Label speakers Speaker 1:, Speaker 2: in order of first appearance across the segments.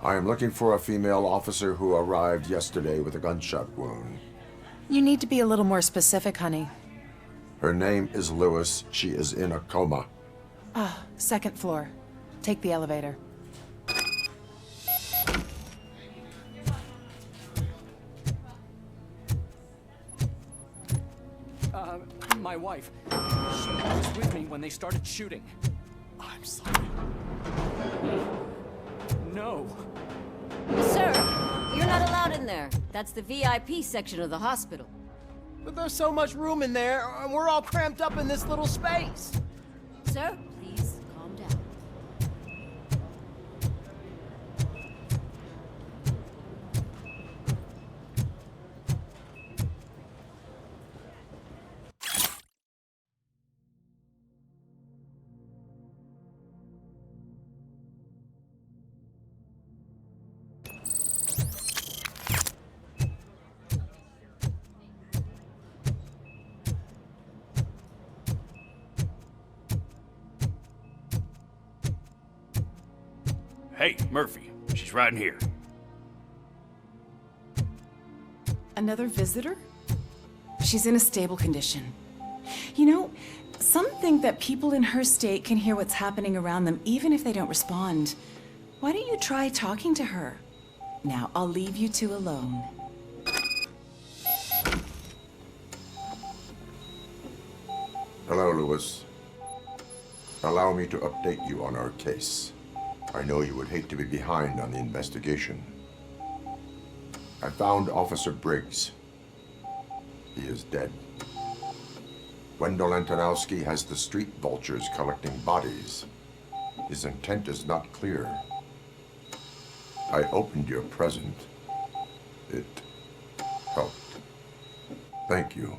Speaker 1: I am looking for a female officer who arrived yesterday with a gunshot wound.
Speaker 2: You need to be a little more specific, honey.
Speaker 1: Her name is Lewis. She is in a coma.
Speaker 2: Ah, second floor. Take the elevator.
Speaker 3: My wife. She was with me when they started shooting.
Speaker 4: I'm sorry.
Speaker 3: No.
Speaker 5: Sir, you're not allowed in there. That's the VIP section of the hospital.
Speaker 4: But there's so much room in there, and we're all cramped up in this little space.
Speaker 5: Sir, please calm down.
Speaker 6: Hey, Murphy. She's right in here.
Speaker 2: Another visitor? She's in a stable condition. You know, some think that people in her state can hear what's happening around them even if they don't respond. Why don't you try talking to her? Now, I'll leave you two alone.
Speaker 1: Hello, Lewis. Allow me to update you on our case. I know you would hate to be behind on the investigation. I found Officer Briggs. He is dead. Wendell Antonowski has the street vultures collecting bodies. His intent is not clear. I opened your present. It helped. Thank you.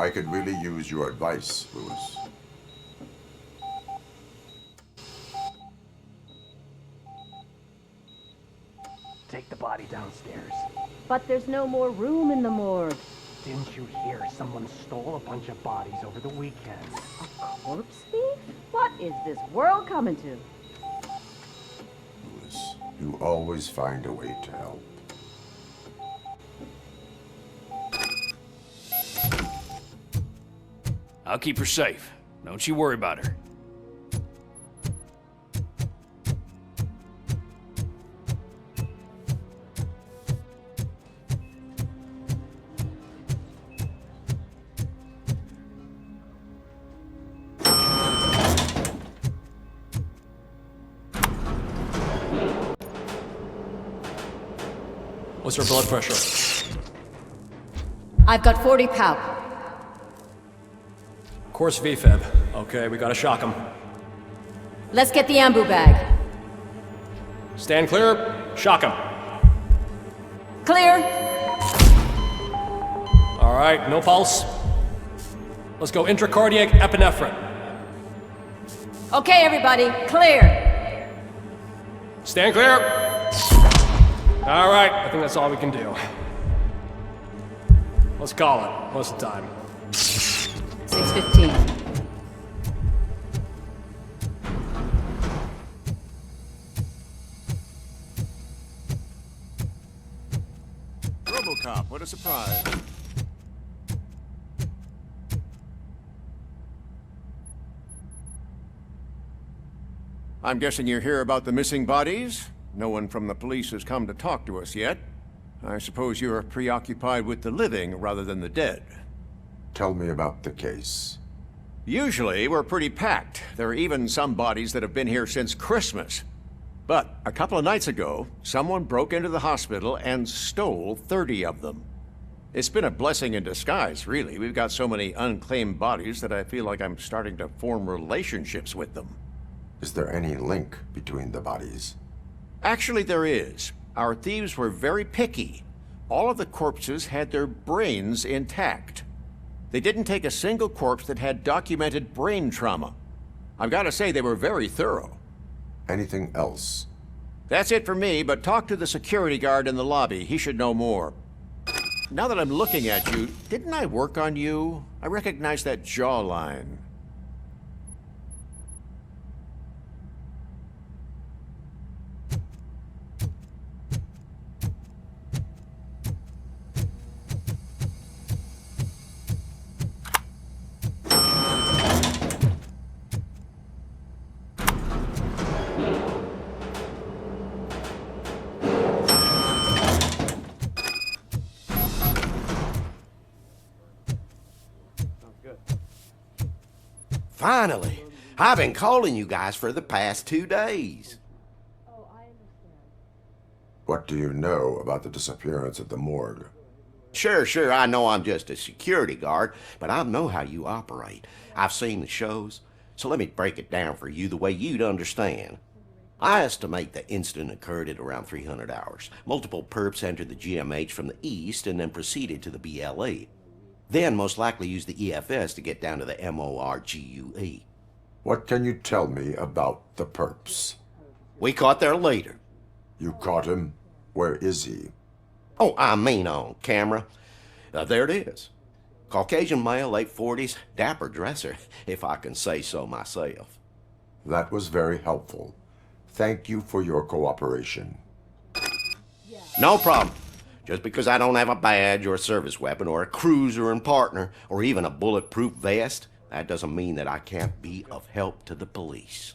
Speaker 1: I could really use your advice, Lewis.
Speaker 7: Take the body downstairs.
Speaker 5: But there's no more room in the morgue.
Speaker 7: Didn't you hear someone stole a bunch of bodies over the weekend?
Speaker 5: A corpse thief? What is this world coming to?
Speaker 1: Lewis, you always find a way to help.
Speaker 6: I'll keep her safe. Don't you worry about her.
Speaker 3: What's her blood pressure?
Speaker 5: I've got 40 pow.
Speaker 3: Course VFib. Okay, we gotta shock him.
Speaker 5: Let's get the ambu bag.
Speaker 3: Stand clear. Shock him.
Speaker 5: Clear.
Speaker 3: All right, no pulse. Let's go intracardiac epinephrine.
Speaker 5: Okay, everybody, clear.
Speaker 3: Stand clear. All right, I think that's all we can do. Let's call it. What's the time?
Speaker 5: 6:15.
Speaker 8: Robocop, what a surprise. I'm guessing you're here about the missing bodies? No one from the police has come to talk to us yet. I suppose you're preoccupied with the living rather than the dead.
Speaker 1: Tell me about the case.
Speaker 8: Usually, we're pretty packed. There are even some bodies that have been here since Christmas. But a couple of nights ago, someone broke into the hospital and stole 30 of them. It's been a blessing in disguise, really. We've got so many unclaimed bodies that I feel like I'm starting to form relationships with them.
Speaker 1: Is there any link between the bodies?
Speaker 8: Actually, there is. Our thieves were very picky. All of the corpses had their brains intact. They didn't take a single corpse that had documented brain trauma. I've got to say they were very thorough.
Speaker 1: Anything else?
Speaker 8: That's it for me, but talk to the security guard in the lobby. He should know more. Now that I'm looking at you, didn't I work on you? I recognize that jawline.
Speaker 9: Finally. I've been calling you guys for the past 2 days.
Speaker 1: What do you know about the disappearance at the morgue?
Speaker 9: Sure, I know I'm just a security guard, but I know how you operate. I've seen the shows, so let me break it down for you the way you'd understand. I estimate the incident occurred at around 300 hours. Multiple perps entered the GMH from the east and then proceeded to the BLE. Then most likely used the EFS to get down to the MORGUE.
Speaker 1: What can you tell me about the perps?
Speaker 9: We caught their leader.
Speaker 1: You caught him? Where is he?
Speaker 9: Oh, I mean on camera. There it is. Caucasian male, late 40s, dapper dresser, if I can say so myself.
Speaker 1: That was very helpful. Thank you for your cooperation.
Speaker 9: No problem. Just because I don't have a badge or a service weapon or a cruiser and partner or even a bulletproof vest, that doesn't mean that I can't be of help to the police.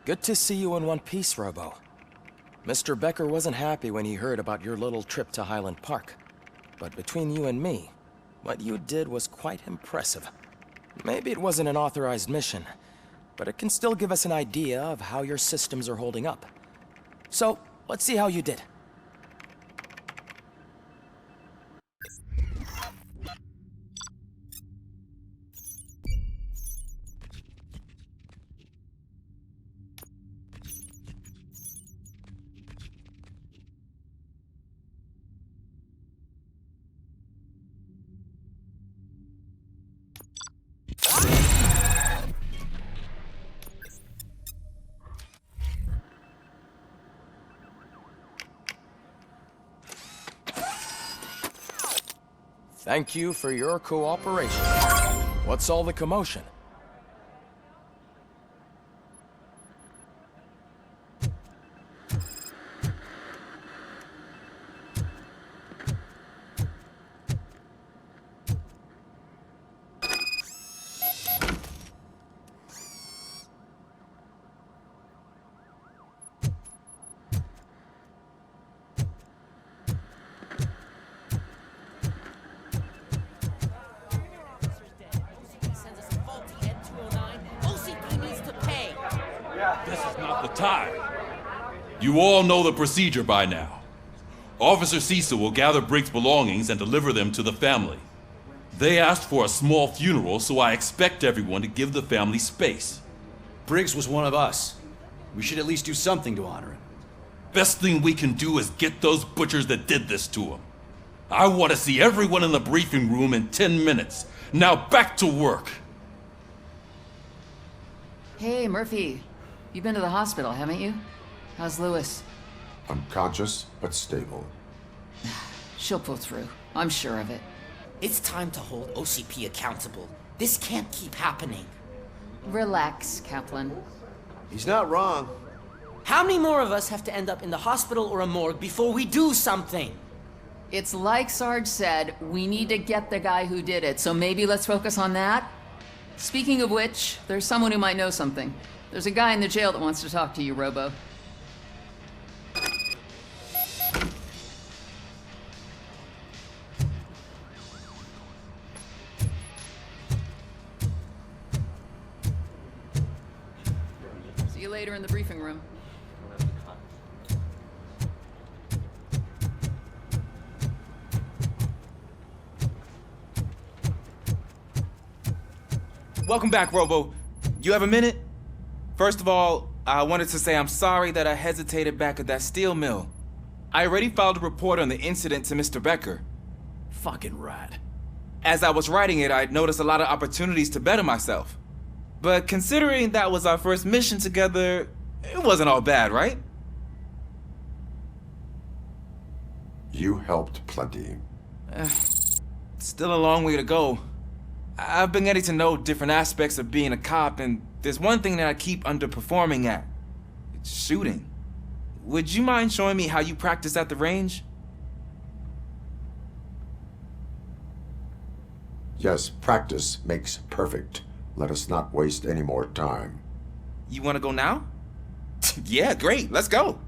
Speaker 10: Good to see you in one piece, Robo. Mr. Becker wasn't happy when he heard about your little trip to Highland Park. But between you and me, what you did was quite impressive. Maybe it wasn't an authorized mission, but it can still give us an idea of how your systems are holding up. So, let's see how you did. Thank you for your cooperation. What's all the commotion?
Speaker 11: You all know the procedure by now. Officer Cecil will gather Briggs' belongings and deliver them to the family. They asked for a small funeral, so I expect everyone to give the family space.
Speaker 6: Briggs was one of us. We should at least do something to honor him.
Speaker 11: Best thing we can do is get those butchers that did this to him. I want to see everyone in the briefing room in 10 minutes. Now back to work.
Speaker 2: Hey, Murphy. You've been to the hospital, haven't you? How's Lewis?
Speaker 1: Unconscious, but stable.
Speaker 2: She'll pull through. I'm sure of it.
Speaker 12: It's time to hold OCP accountable. This can't keep happening.
Speaker 2: Relax, Kaplan.
Speaker 9: He's not wrong.
Speaker 12: How many more of us have to end up in the hospital or a morgue before we do something?
Speaker 2: It's like Sarge said, we need to get the guy who did it, so maybe let's focus on that? Speaking of which, there's someone who might know something. There's a guy in the jail that wants to talk to you, Robo. See you later in the briefing room.
Speaker 13: Welcome back, Robo. You have a minute? First of all, I wanted to say I'm sorry that I hesitated back at that steel mill. I already filed a report on the incident to Mr. Becker.
Speaker 6: Fucking rat.
Speaker 13: As I was writing it, I'd noticed a lot of opportunities to better myself. But considering that was our first mission together, it wasn't all bad, right?
Speaker 1: You helped plenty.
Speaker 13: Still a long way to go. I've been getting to know different aspects of being a cop, and there's one thing that I keep underperforming at. It's shooting. Would you mind showing me how you practice at the range?
Speaker 1: Yes, practice makes perfect. Let us not waste any more time.
Speaker 13: You want to go now? Yeah, great. Let's go.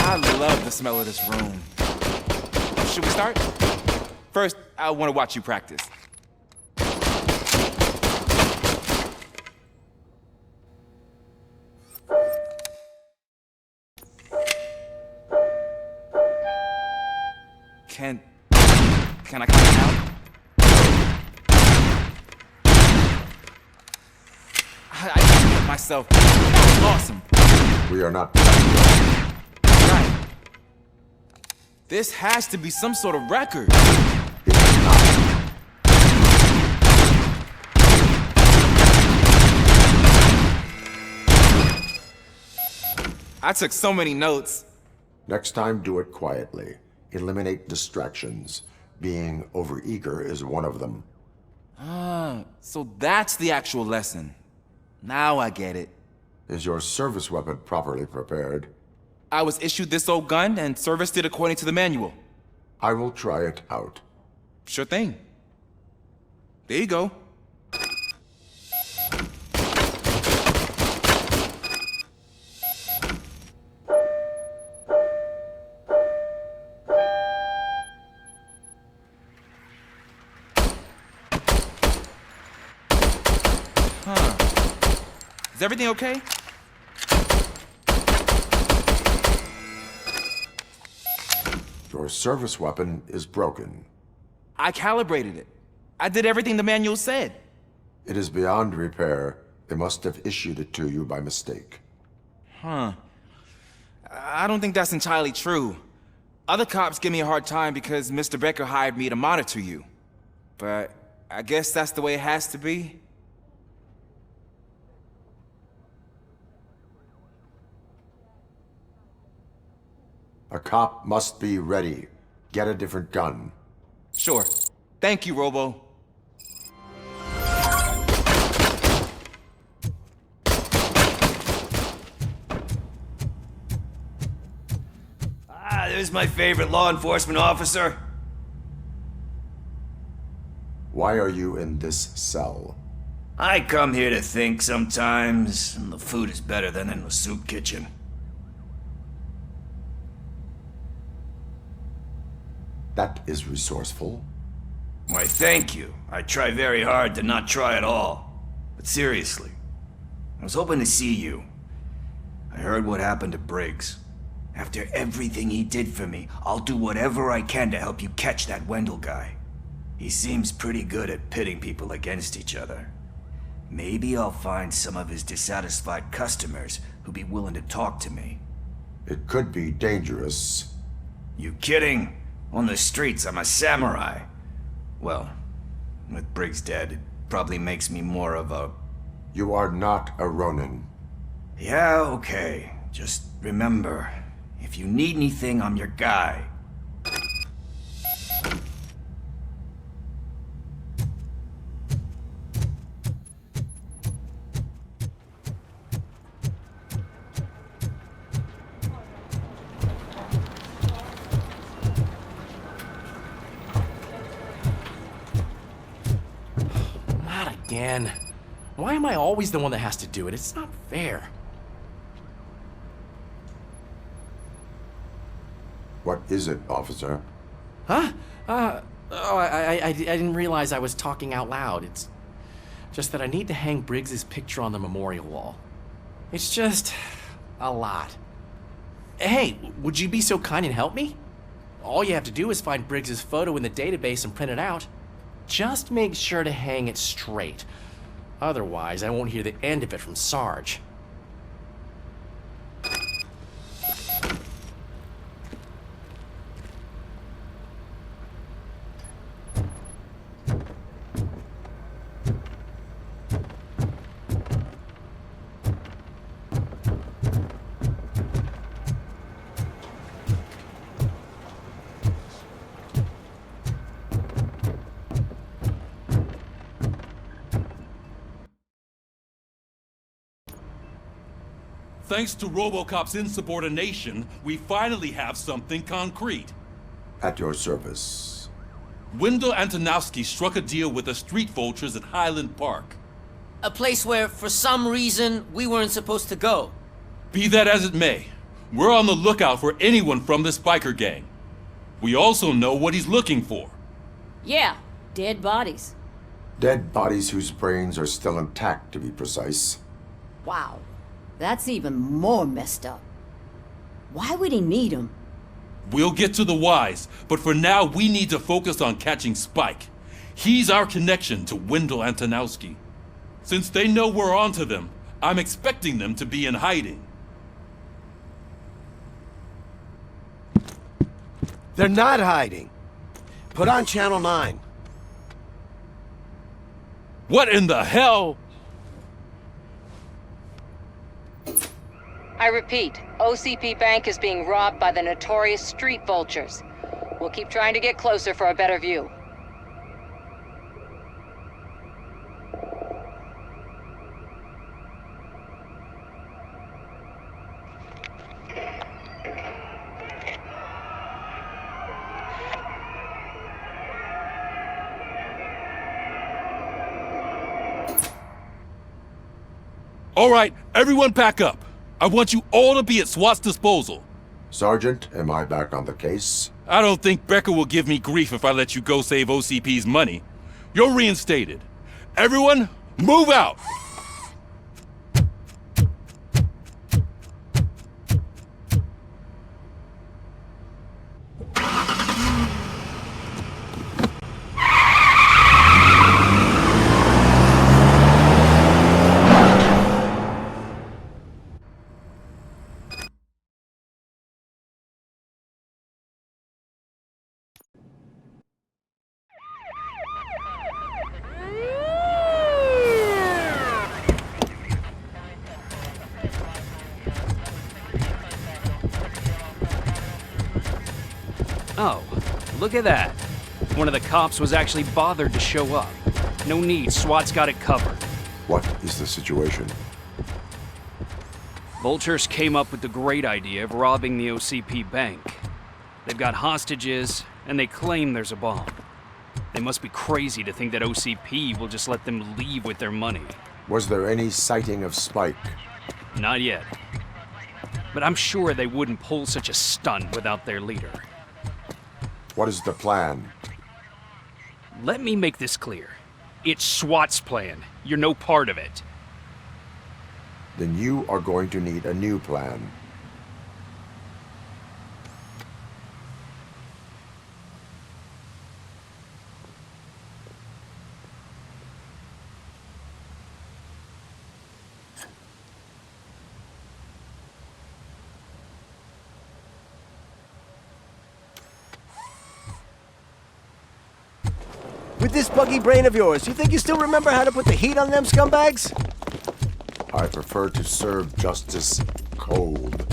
Speaker 13: I love the smell of this room. Should we start? First, I want to watch you practice. Can I count it out? I did it myself. That was awesome.
Speaker 1: We are not.
Speaker 13: Right. This has to be some sort of record.
Speaker 1: It is not.
Speaker 13: I took so many notes.
Speaker 1: Next time, do it quietly. Eliminate distractions. Being overeager is one of them.
Speaker 13: Ah, so that's the actual lesson. Now I get it.
Speaker 1: Is your service weapon properly prepared?
Speaker 13: I was issued this old gun and serviced it according to the manual.
Speaker 1: I will try it out.
Speaker 13: Sure thing. There you go. Is everything okay?
Speaker 1: Your service weapon is broken.
Speaker 13: I calibrated it. I did everything the manual said.
Speaker 1: It is beyond repair. They must have issued it to you by mistake.
Speaker 13: Huh. I don't think that's entirely true. Other cops give me a hard time because Mr. Becker hired me to monitor you. But I guess that's the way it has to be.
Speaker 1: A cop must be ready. Get a different gun.
Speaker 13: Sure. Thank you, Robo.
Speaker 14: Ah, there's my favorite law enforcement officer.
Speaker 1: Why are you in this cell?
Speaker 14: I come here to think sometimes, and the food is better than in the soup kitchen.
Speaker 1: That is resourceful.
Speaker 14: Why, thank you. I try very hard to not try at all. But seriously, I was hoping to see you. I heard what happened to Briggs. After everything he did for me, I'll do whatever I can to help you catch that Wendell guy. He seems pretty good at pitting people against each other. Maybe I'll find some of his dissatisfied customers who'd be willing to talk to me.
Speaker 1: It could be dangerous.
Speaker 14: You kidding? On the streets, I'm a samurai. Well, with Briggs dead, it probably makes me more of a...
Speaker 1: You are not a Ronin.
Speaker 14: Yeah, okay. Just remember, if you need anything, I'm your guy.
Speaker 15: Not again. Why am I always the one that has to do it? It's not fair.
Speaker 1: What is it, officer?
Speaker 15: Huh? I didn't realize I was talking out loud. It's just that I need to hang Briggs's picture on the memorial wall. It's just a lot. Hey, would you be so kind and help me? All you have to do is find Briggs's photo in the database and print it out. Just make sure to hang it straight. Otherwise, I won't hear the end of it from Sarge.
Speaker 11: Thanks to Robocop's insubordination, we finally have something concrete.
Speaker 1: At your service.
Speaker 11: Wendell Antonowski struck a deal with the street vultures at Highland Park.
Speaker 12: A place where, for some reason, we weren't supposed to go.
Speaker 11: Be that as it may, we're on the lookout for anyone from this biker gang. We also know what he's looking for.
Speaker 5: Yeah, dead bodies.
Speaker 1: Dead bodies whose brains are still intact, to be precise.
Speaker 5: Wow, that's even more messed up. Why would he need them?
Speaker 11: We'll get to the whys, but for now we need to focus on catching Spike. He's our connection to Wendell Antonowski. Since they know we're onto them, I'm expecting them to be in hiding.
Speaker 9: They're not hiding. Put on Channel 9.
Speaker 11: What in the hell?
Speaker 16: I repeat, OCP Bank is being robbed by the notorious street vultures. We'll keep trying to get closer for a better view.
Speaker 11: All right, everyone pack up. I want you all to be at SWAT's disposal.
Speaker 1: Sergeant, am I back on the case?
Speaker 11: I don't think Becker will give me grief if I let you go save OCP's money. You're reinstated. Everyone, move out!
Speaker 17: Oh, look at that. One of the cops was actually bothered to show up. No need, SWAT's got it covered.
Speaker 1: What is the situation?
Speaker 17: Vultures came up with the great idea of robbing the OCP bank. They've got hostages, and they claim there's a bomb. They must be crazy to think that OCP will just let them leave with their money.
Speaker 1: Was there any sighting of Spike?
Speaker 17: Not yet. But I'm sure they wouldn't pull such a stunt without their leader.
Speaker 1: What is the plan?
Speaker 17: Let me make this clear. It's SWAT's plan. You're no part of it.
Speaker 1: Then you are going to need a new plan.
Speaker 4: With this buggy brain of yours, you think you still remember how to put the heat on them scumbags?
Speaker 1: I prefer to serve justice cold.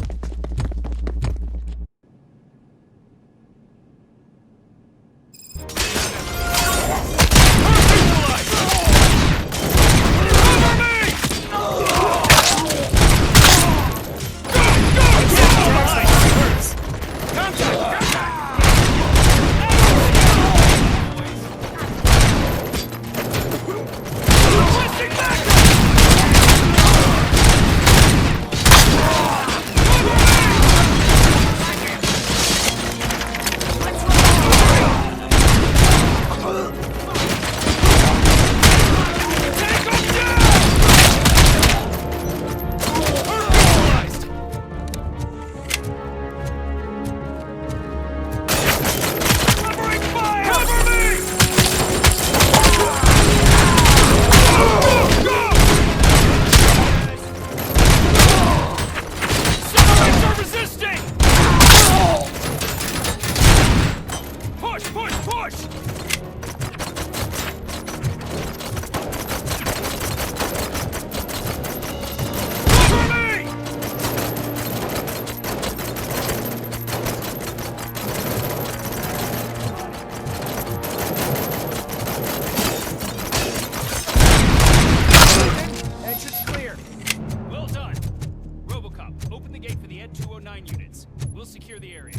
Speaker 17: Open the gate for the Ed-209 units. We'll secure the area.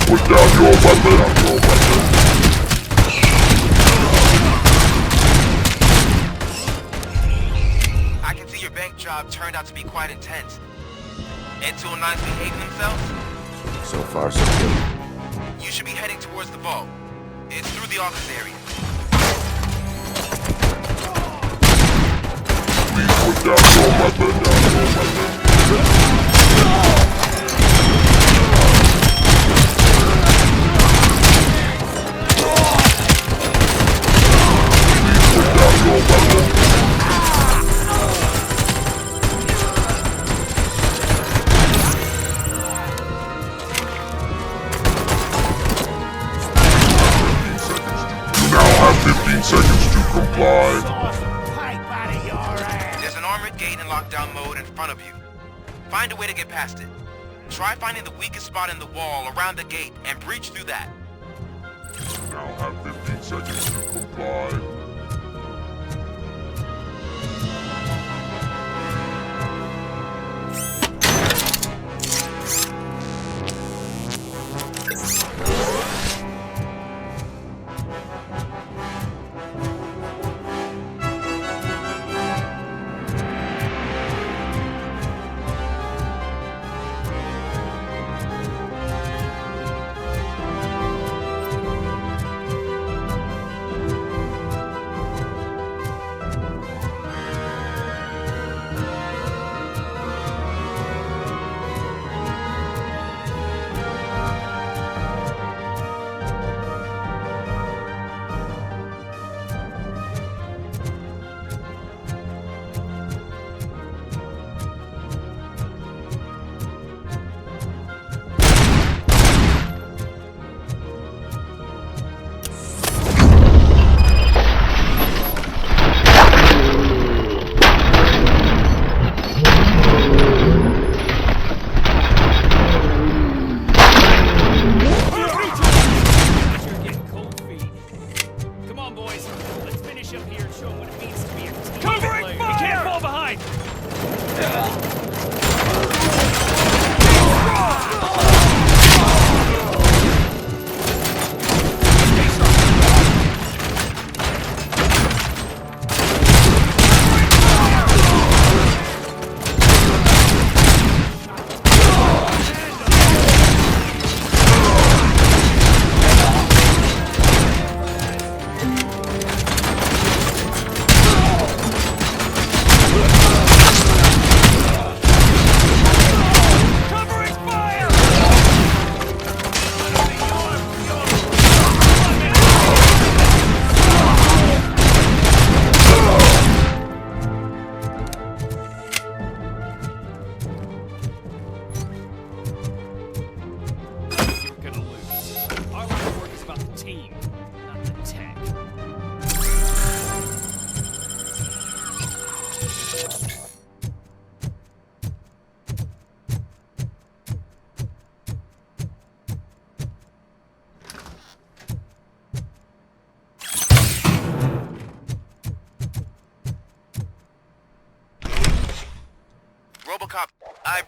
Speaker 18: Put down your weapon.
Speaker 19: I can see your bank job turned out to be quite intense. Ed-209's behaving themselves?
Speaker 1: So far, so good.
Speaker 19: You should be heading towards the vault. It's through the office area.
Speaker 18: Please put down your weapon. Seconds to comply.
Speaker 19: There's an armored gate in lockdown mode in front of you. Find a way to get past it. Try finding the weakest spot in the wall around the gate and breach through that.
Speaker 18: Now have 15 seconds to comply.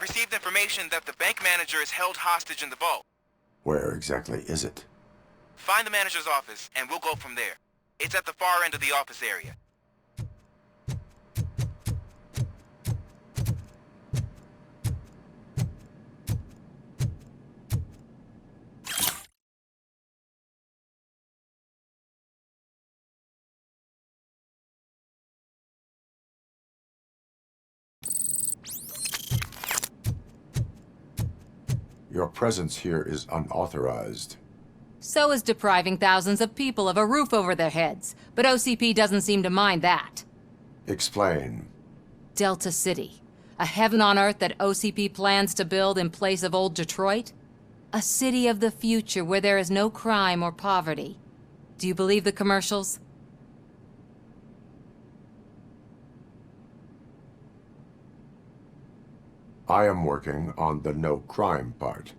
Speaker 19: received information that the bank manager is held hostage in the vault.
Speaker 1: Where exactly is it?
Speaker 19: Find the manager's office, and we'll go from there. It's at the far end of the office area.
Speaker 1: Your presence here is unauthorized.
Speaker 16: So is depriving thousands of people of a roof over their heads. But OCP doesn't seem to mind that.
Speaker 1: Explain.
Speaker 16: Delta City. A heaven on earth that OCP plans to build in place of old Detroit? A city of the future where there is no crime or poverty. Do you believe the commercials?
Speaker 1: I am working on the no crime part.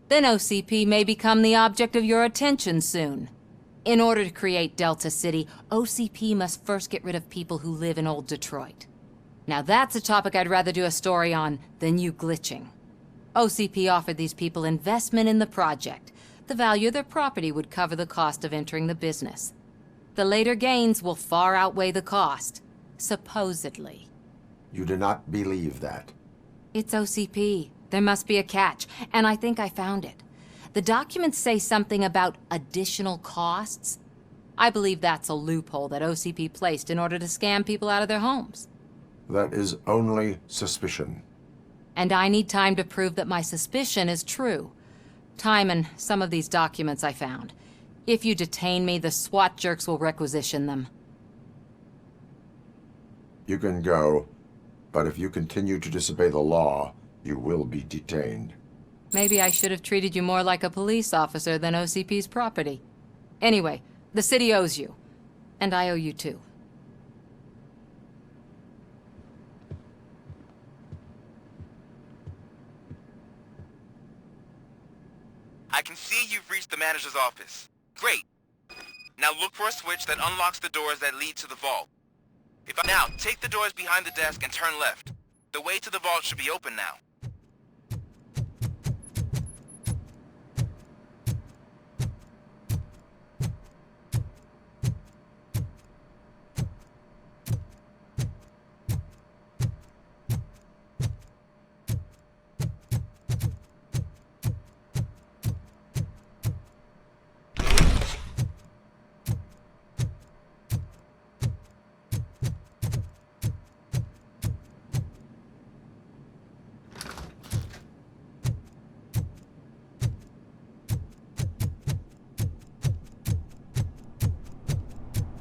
Speaker 16: Then OCP may become the object of your attention soon. In order to create Delta City, OCP must first get rid of people who live in old Detroit. Now that's a topic I'd rather do a story on than you glitching. OCP offered these people investment in the project. The value of their property would cover the cost of entering the business. The later gains will far outweigh the cost, supposedly.
Speaker 1: You do not believe that?
Speaker 16: It's OCP. There must be a catch, and I think I found it. The documents say something about additional costs. I believe that's a loophole that OCP placed in order to scam people out of their homes.
Speaker 1: That is only suspicion.
Speaker 16: And I need time to prove that my suspicion is true. Time and some of these documents I found. If you detain me, the SWAT jerks will requisition them.
Speaker 1: You can go, but if you continue to disobey the law, you will be detained.
Speaker 16: Maybe I should have treated you more like a police officer than OCP's property. Anyway, the city owes you. And I owe you too.
Speaker 19: I can see you've reached the manager's office. Great. Now look for a switch that unlocks the doors that lead to the vault. Now, take the doors behind the desk and turn left. The way to the vault should be open now.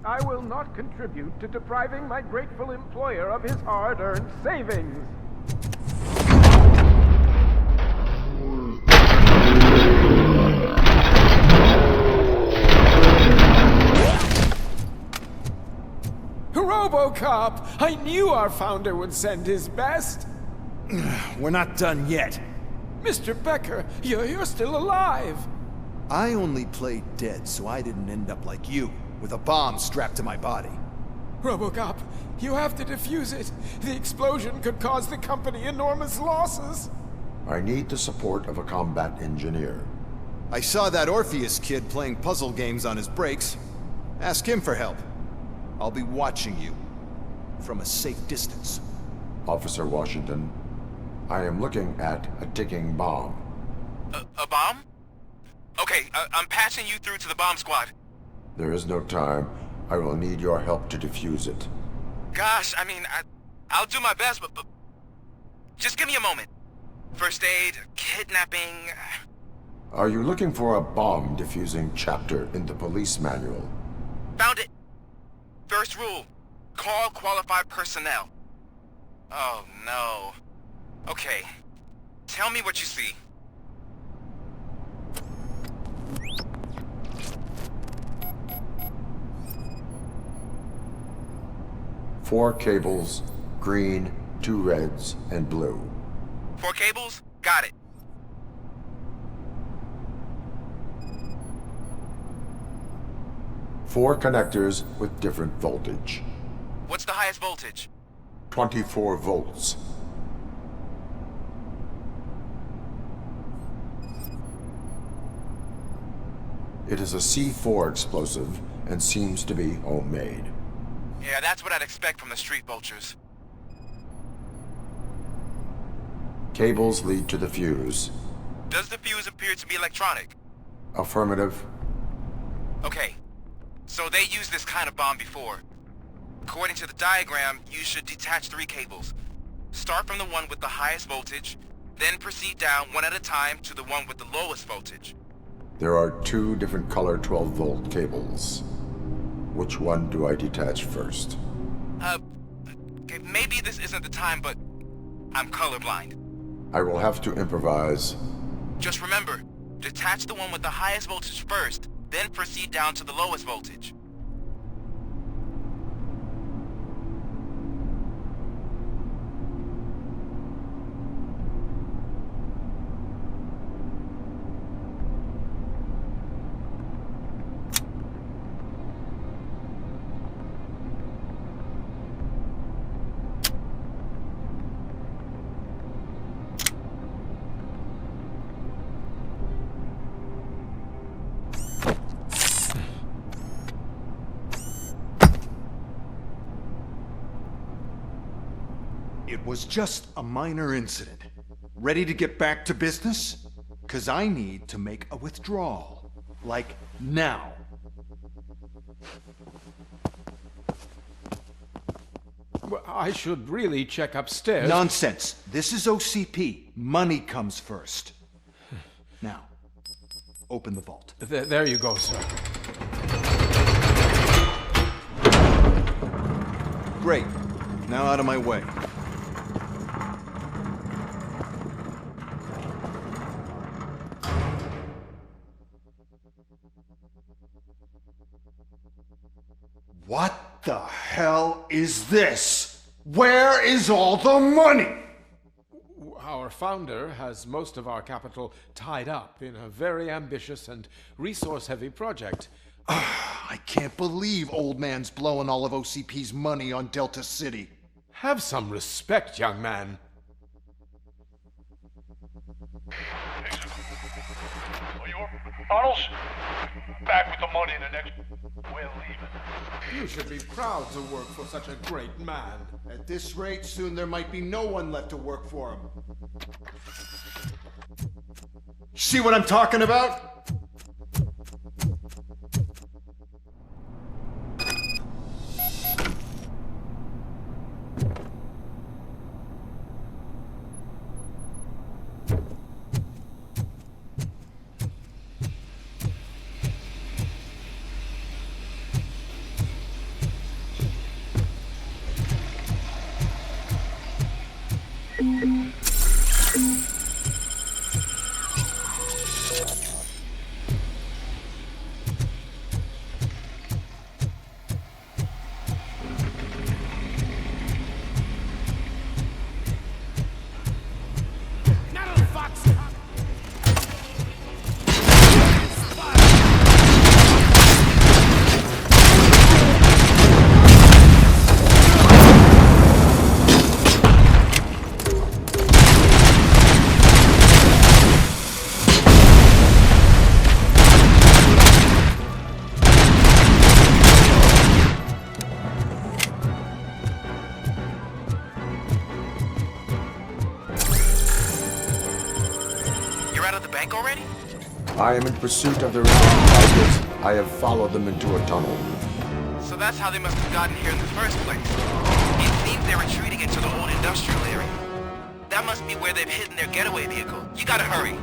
Speaker 20: I will not contribute to depriving my grateful employer of his hard-earned savings. Robocop! I knew our founder would send his best.
Speaker 21: We're not done yet.
Speaker 20: Mr. Becker, you're still alive.
Speaker 21: I only played dead so I didn't end up like you, with a bomb strapped to my body.
Speaker 20: Robocop, you have to defuse it. The explosion could cause the company enormous losses.
Speaker 1: I need the support of a combat engineer.
Speaker 21: I saw that Orpheus kid playing puzzle games on his breaks. Ask him for help. I'll be watching you. From a safe distance.
Speaker 1: Officer Washington, I am looking at a ticking bomb.
Speaker 19: A bomb? Okay, I'm passing you through to the bomb squad.
Speaker 1: There is no time. I will need your help to defuse it.
Speaker 19: Gosh, I mean, I'll do my best, but just give me a moment. First aid, kidnapping...
Speaker 1: Are you looking for a bomb defusing chapter in the police manual?
Speaker 19: Found it! First rule, call qualified personnel. Oh, no. Okay, tell me what you see.
Speaker 1: Four cables, green, 2 reds, and blue.
Speaker 19: 4 cables? Got it.
Speaker 1: Four connectors with different voltage.
Speaker 19: What's the highest voltage?
Speaker 1: 24 volts. It is a C4 explosive and seems to be homemade.
Speaker 19: Yeah, that's what I'd expect from the street vultures.
Speaker 1: Cables lead to the fuse.
Speaker 19: Does the fuse appear to be electronic?
Speaker 1: Affirmative.
Speaker 19: Okay, so they used this kind of bomb before. According to the diagram, you should detach 3 cables. Start from the one with the highest voltage, then proceed down one at a time to the one with the lowest voltage.
Speaker 1: There are 2 different color 12-volt cables. Which one do I detach first?
Speaker 19: Okay, maybe this isn't the time, but I'm colorblind.
Speaker 1: I will have to improvise.
Speaker 19: Just remember, detach the one with the highest voltage first, then proceed down to the lowest voltage.
Speaker 21: It was just a minor incident. Ready to get back to business? 'Cause I need to make a withdrawal. Like, now.
Speaker 20: Well, I should really check upstairs.
Speaker 21: Nonsense. This is OCP. Money comes first. Now, open the vault.
Speaker 20: There you go, sir.
Speaker 21: Great. Now out of my way. What the hell is this? Where is all the money?
Speaker 20: Our founder has most of our capital tied up in a very ambitious and resource-heavy project.
Speaker 21: I can't believe old man's blowing all of OCP's money on Delta City.
Speaker 20: Have some respect, young man.
Speaker 7: Arnold's back with the money in the next. We're leaving.
Speaker 20: You should be proud to work for such a great man.
Speaker 21: At this rate, soon there might be no one left to work for him. See what I'm talking about?
Speaker 1: I am in pursuit of the remaining targets. I have followed them into a tunnel.
Speaker 19: So that's how they must have gotten here in the first place. It seems they're retreating into the old industrial area. That must be where they've hidden their getaway vehicle. You gotta hurry.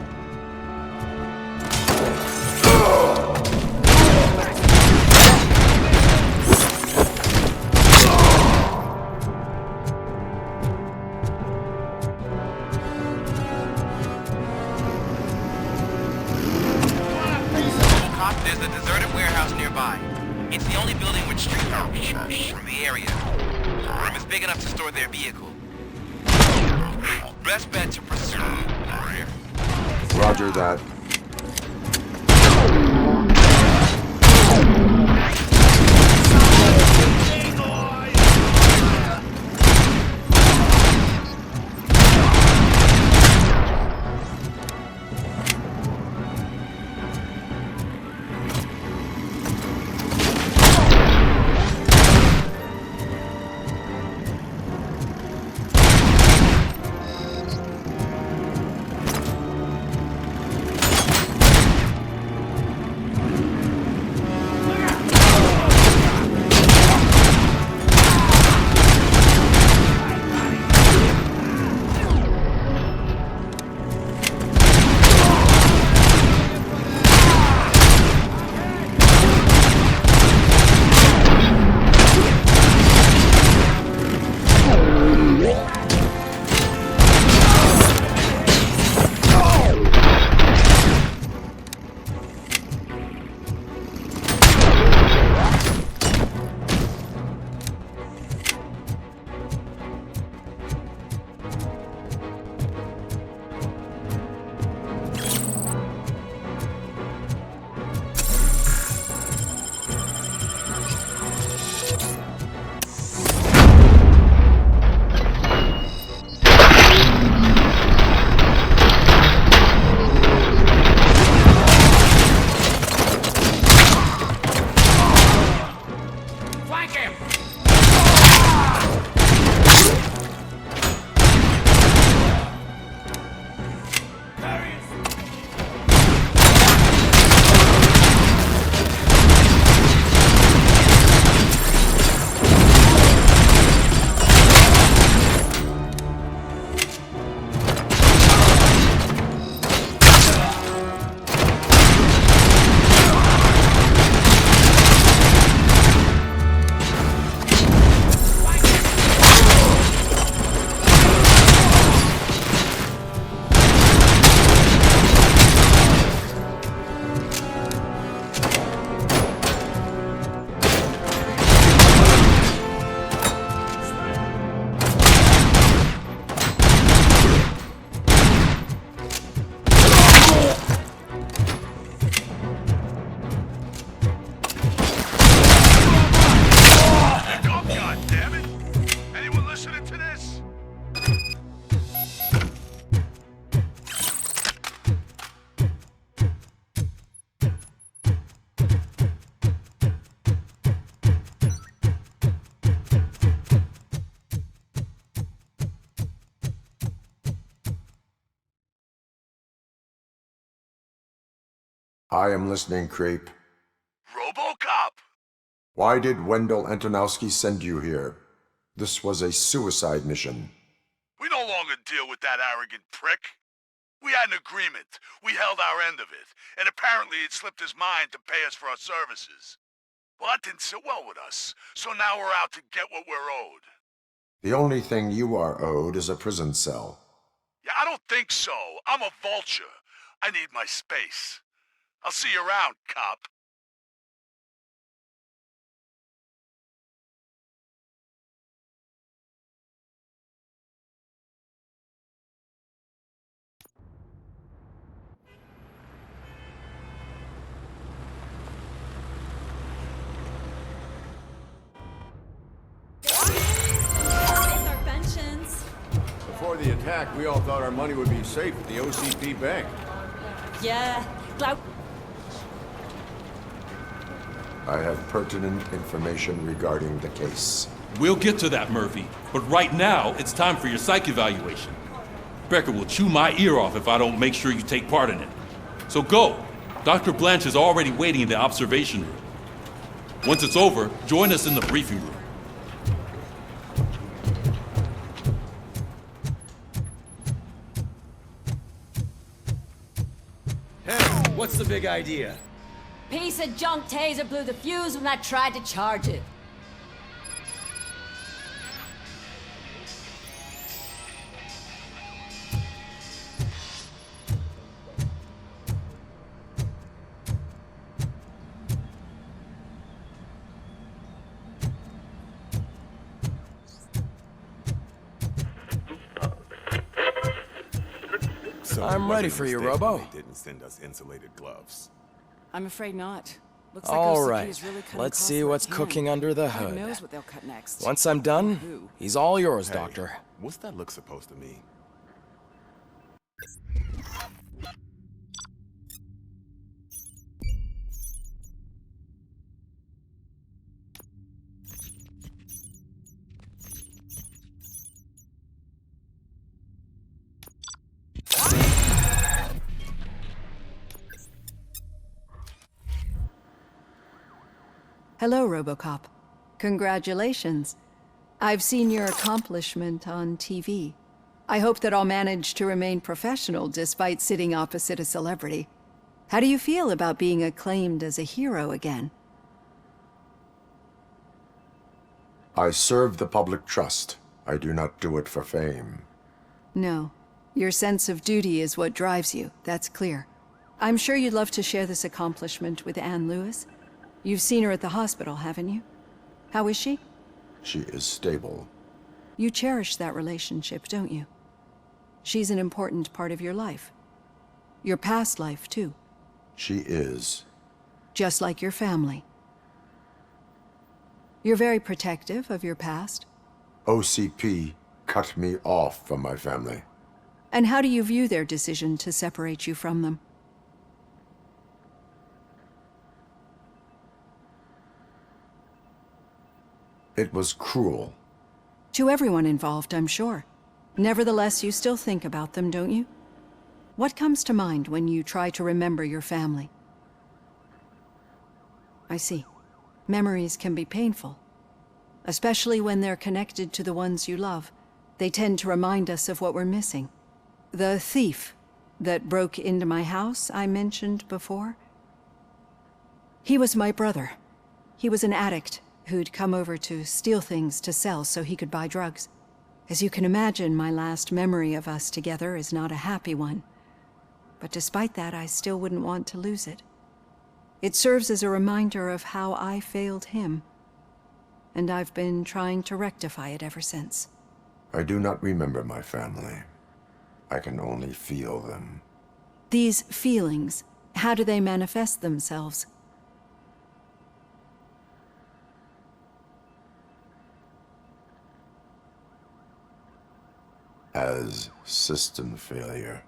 Speaker 19: There's a deserted warehouse nearby. It's the only building with street power from the area. The room is big enough to store their vehicle. Best bet to pursue.
Speaker 1: Roger that. I am listening, Creep.
Speaker 7: Robocop!
Speaker 1: Why did Wendell Antonowski send you here? This was a suicide mission.
Speaker 7: We no longer deal with that arrogant prick. We had an agreement. We held our end of it, and apparently it slipped his mind to pay us for our services. Well, that didn't sit well with us, so now we're out to get what we're owed.
Speaker 1: The only thing you are owed is a prison cell.
Speaker 7: Yeah, I don't think so. I'm a vulture. I need my space. I'll see you around, cop.
Speaker 8: Before the attack, we all thought our money would be safe at the OCP bank.
Speaker 5: Yeah,
Speaker 1: I have pertinent information regarding the case.
Speaker 11: We'll get to that, Murphy. But right now, it's time for your psych evaluation. Becker will chew my ear off if I don't make sure you take part in it. So go. Dr. Blanche is already waiting in the observation room. Once it's over, join us in the briefing room.
Speaker 6: Hey, what's the big idea?
Speaker 5: Piece of junk taser blew the fuse when I tried to charge it.
Speaker 10: I'm ready for you, Robo.
Speaker 3: They didn't send us insulated gloves.
Speaker 2: I'm afraid not. Looks like
Speaker 10: All
Speaker 2: OCP
Speaker 10: right,
Speaker 2: is really cutting
Speaker 10: let's
Speaker 2: costs
Speaker 10: see
Speaker 2: where
Speaker 10: what's
Speaker 2: it can.
Speaker 10: cooking under the
Speaker 2: God
Speaker 10: hood.
Speaker 2: knows what they'll cut next.
Speaker 10: Once I'm done, he's all yours,
Speaker 3: Hey,
Speaker 10: Doctor.
Speaker 3: What's that look supposed to mean?
Speaker 22: Hello, Robocop. Congratulations. I've seen your accomplishment on TV. I hope that I'll manage to remain professional despite sitting opposite a celebrity. How do you feel about being acclaimed as a hero again?
Speaker 1: I serve the public trust. I do not do it for fame.
Speaker 22: No. Your sense of duty is what drives you, that's clear. I'm sure you'd love to share this accomplishment with Anne Lewis. You've seen her at the hospital, haven't you? How is she?
Speaker 1: She is stable.
Speaker 22: You cherish that relationship, don't you? She's an important part of your life. Your past life, too.
Speaker 1: She is.
Speaker 22: Just like your family. You're very protective of your past.
Speaker 1: OCP cut me off from my family.
Speaker 22: And how do you view their decision to separate you from them?
Speaker 1: It was cruel.
Speaker 22: To everyone involved, I'm sure. Nevertheless, you still think about them, don't you? What comes to mind when you try to remember your family? I see. Memories can be painful. Especially when they're connected to the ones you love. They tend to remind us of what we're missing. The thief that broke into my house I mentioned before? He was my brother. He was an addict who'd come over to steal things to sell so he could buy drugs. As you can imagine, my last memory of us together is not a happy one. But despite that, I still wouldn't want to lose it. It serves as a reminder of how I failed him. And I've been trying to rectify it ever since.
Speaker 1: I do not remember my family. I can only feel them.
Speaker 22: These feelings, how do they manifest themselves?
Speaker 1: As system failure.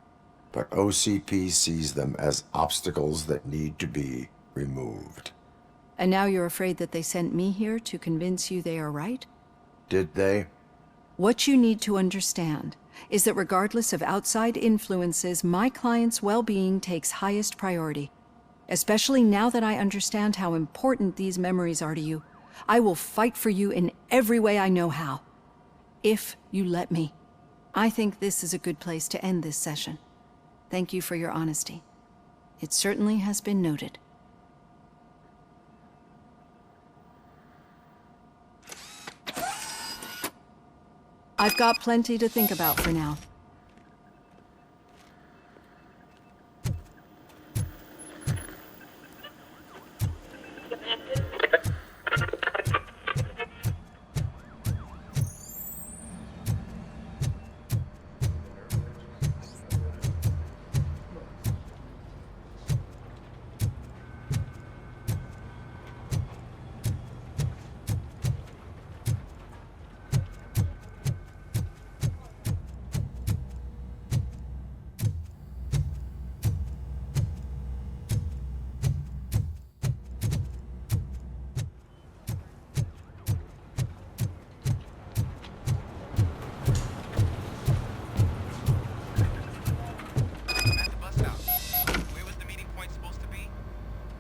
Speaker 1: But OCP sees them as obstacles that need to be removed.
Speaker 22: And now you're afraid that they sent me here to convince you they are right?
Speaker 1: Did they?
Speaker 22: What you need to understand is that regardless of outside influences, my client's well-being takes highest priority. especially now that I understand how important these memories are to you. I will fight for you in every way I know how, if you let me. I think this is a good place to end this session. Thank you for your honesty. It certainly has been noted. I've got plenty to think about for now.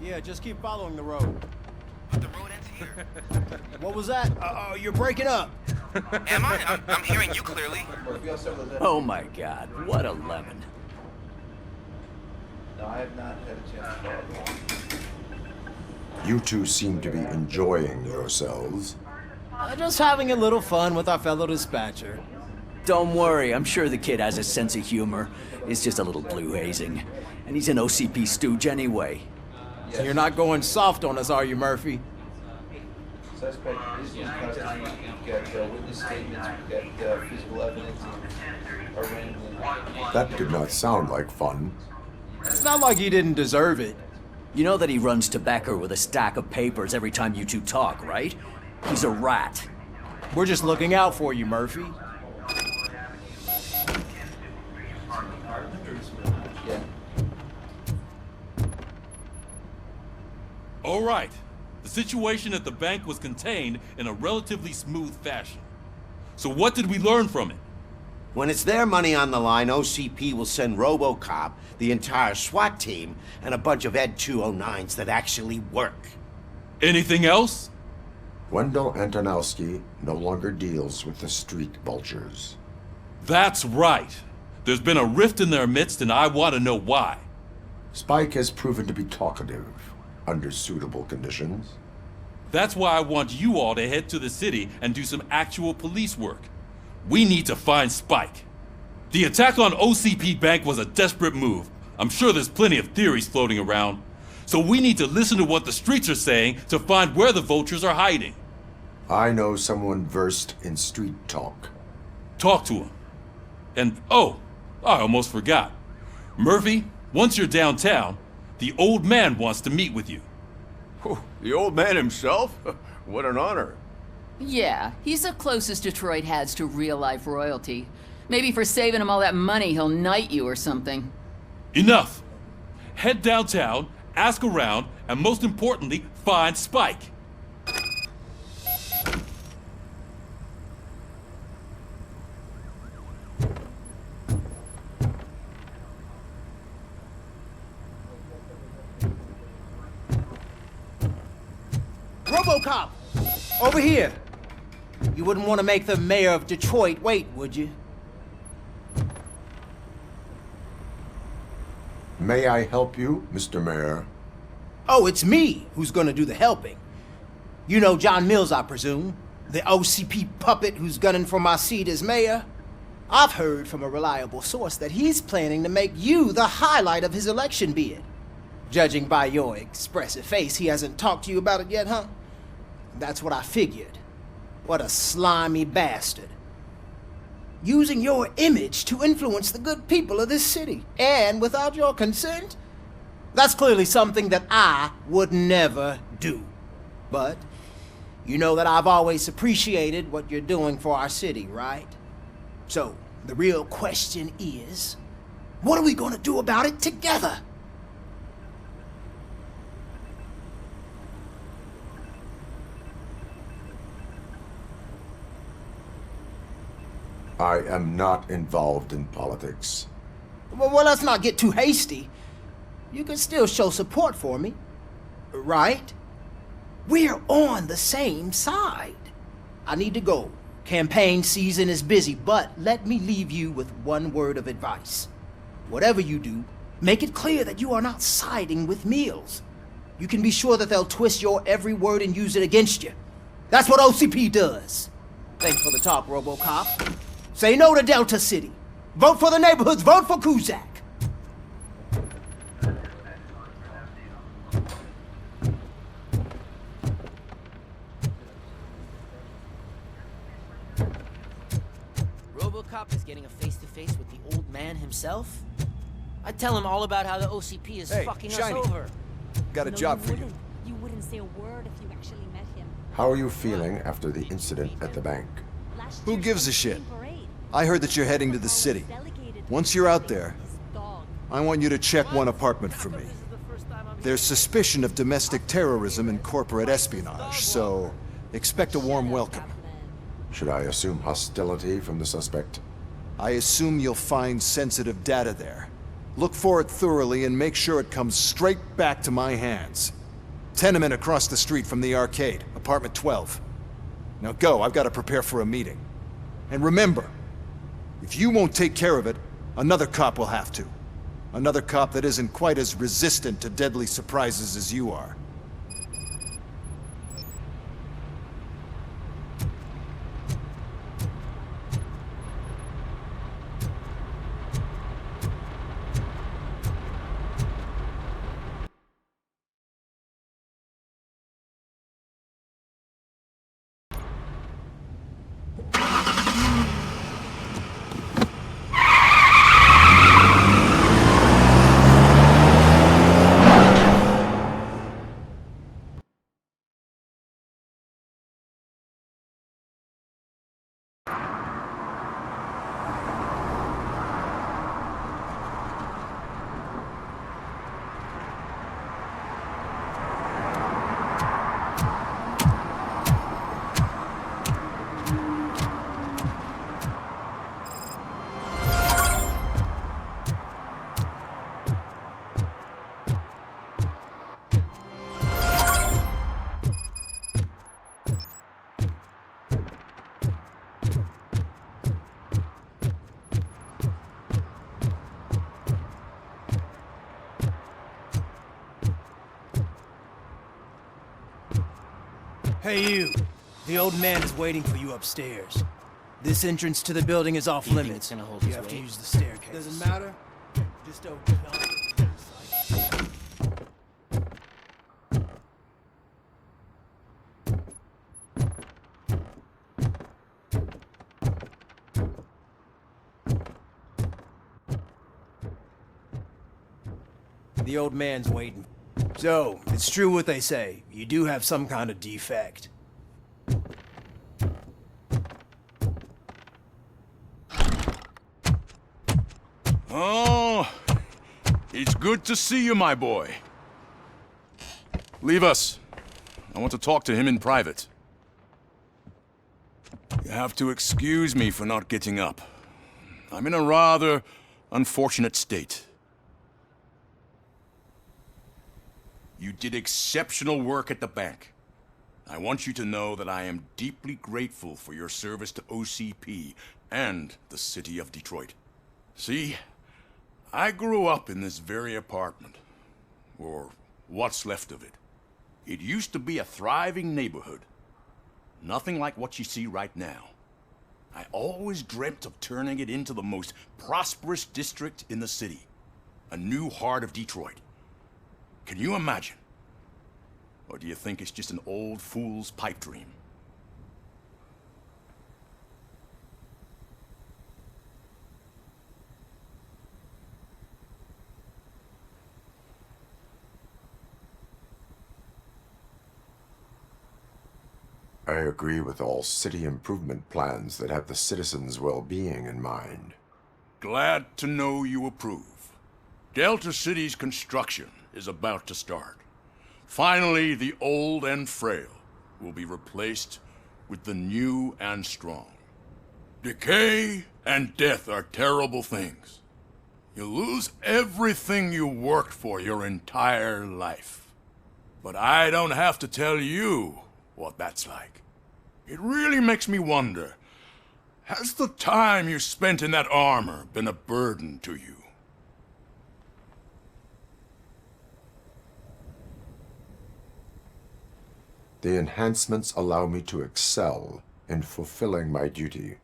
Speaker 4: Yeah, just keep following the road.
Speaker 19: But the road ends here.
Speaker 4: What was that? You're breaking up.
Speaker 19: Am I? I'm hearing you clearly.
Speaker 13: Oh my god, what a lemon.
Speaker 14: No, I have not had a chance to follow.
Speaker 1: You two seem to be enjoying yourselves.
Speaker 4: Just having a little fun with our fellow dispatcher.
Speaker 13: Don't worry, I'm sure the kid has a sense of humor. It's just a little blue hazing. And he's an OCP stooge anyway.
Speaker 4: So you're not going soft on us, are you, Murphy?
Speaker 14: Suspect is in custody. We've got witness statements, we've got physical evidence,
Speaker 1: That did not sound like fun.
Speaker 4: It's not like he didn't deserve it.
Speaker 13: You know that he runs to Becker with a stack of papers every time you two talk, right? He's a rat.
Speaker 4: We're just looking out for you, Murphy.
Speaker 11: All right. The situation at the bank was contained in a relatively smooth fashion. So what did we learn from it?
Speaker 9: When it's their money on the line, OCP will send Robocop, the entire SWAT team, and a bunch of Ed 209s that actually work.
Speaker 11: Anything else?
Speaker 1: Wendell Antonowski no longer deals with the street vultures.
Speaker 11: That's right. There's been a rift in their midst, and I want to know why.
Speaker 1: Spike has proven to be talkative, under suitable conditions.
Speaker 11: That's why I want you all to head to the city and do some actual police work. We need to find Spike. The attack on OCP Bank was a desperate move. I'm sure there's plenty of theories floating around. So we need to listen to what the streets are saying to find where the vultures are hiding.
Speaker 1: I know someone versed in street talk.
Speaker 11: Talk to him. And oh, I almost forgot. Murphy, once you're downtown, the old man wants to meet with you.
Speaker 8: Oh, the old man himself? What an honor.
Speaker 23: Yeah, he's the closest Detroit has to real-life royalty. Maybe for saving him all that money, he'll knight you or something.
Speaker 11: Enough! Head downtown, ask around, and most importantly, find Spike.
Speaker 4: Robocop! Over here! You wouldn't want to make the mayor of Detroit wait, would you?
Speaker 1: May I help you, Mr. Mayor?
Speaker 4: Oh, it's me who's gonna do the helping. You know John Mills, I presume? The OCP puppet who's gunning for my seat as mayor? I've heard from a reliable source that he's planning to make you the highlight of his election bid. Judging by your expressive face, he hasn't talked to you about it yet, huh? That's what I figured. What a slimy bastard. Using your image to influence the good people of this city, and without your consent? That's clearly something that I would never do. But you know that I've always appreciated what you're doing for our city, right? So, the real question is, what are we gonna do about it together?
Speaker 1: I am not involved in politics.
Speaker 4: Well, let's not get too hasty. you can still show support for me, right? We're on the same side. I need to go. Campaign season is busy, but let me leave you with one word of advice. Whatever you do, make it clear that you are not siding with Mills. You can be sure that they'll twist your every word and use it against you. That's what OCP does. Thanks for the talk, Robocop. Say no to Delta City. Vote for the neighborhoods. Vote for Kuzak.
Speaker 12: Robocop is getting a face-to-face with the old man himself? I'd tell him all about how the OCP is fucking
Speaker 21: Shiny.
Speaker 12: us over.
Speaker 21: Got a job for you.
Speaker 15: You wouldn't say a word if you actually met him.
Speaker 1: How are you feeling after the incident at the bank?
Speaker 21: Who gives a shit? I heard that you're heading to the city. Once you're out there, I want you to check one apartment for me. There's suspicion of domestic terrorism and corporate espionage, so expect a warm welcome.
Speaker 1: Should I assume hostility from the suspect?
Speaker 21: I assume you'll find sensitive data there. Look for it thoroughly and make sure it comes straight back to my hands. Tenement across the street from the arcade, apartment 12. Now go, I've got to prepare for a meeting. And remember, if you won't take care of it, another cop will have to. Another cop that isn't quite as resistant to deadly surprises as you are.
Speaker 4: Hey you! The old man is waiting for you upstairs. This entrance to the building is off limits. You have to use the staircase. Doesn't matter. Just open up. The old man's waiting. So, it's true what they say. You do have some kind of defect.
Speaker 7: Oh, it's good to see you, my boy. Leave us. I want to talk to him in private. You have to excuse me for not getting up. I'm in a rather unfortunate state. You did exceptional work at the bank. I want you to know that I am deeply grateful for your service to OCP and the city of Detroit. See, I grew up in this very apartment, or what's left of it. It used to be a thriving neighborhood. Nothing like what you see right now. I always dreamt of turning it into the most prosperous district in the city. A new heart of Detroit. Can you imagine? Or do you think it's just an old fool's pipe dream?
Speaker 1: I agree with all city improvement plans that have the citizens' well-being in mind.
Speaker 7: Glad to know you approve. Delta City's construction is about to start. Finally, the old and frail will be replaced with the new and strong. Decay and death are terrible things.
Speaker 16: You lose everything you worked for your entire life. But I don't have to tell you what that's like. It really makes me wonder, has the time you spent in that armor been a burden to you?
Speaker 1: The enhancements allow me to excel in fulfilling my duty.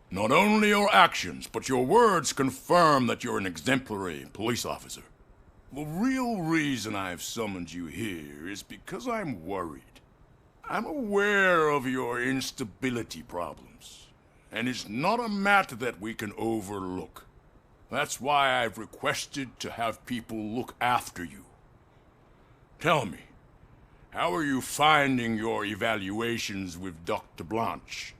Speaker 16: Not only your actions, but your words confirm that you're an exemplary police officer. The real reason I've summoned you here is because I'm worried. I'm aware of your instability problems, and it's not a matter that we can overlook. That's why I've requested to have people look after you. Tell me, how are you finding your evaluations with Dr. Blanche?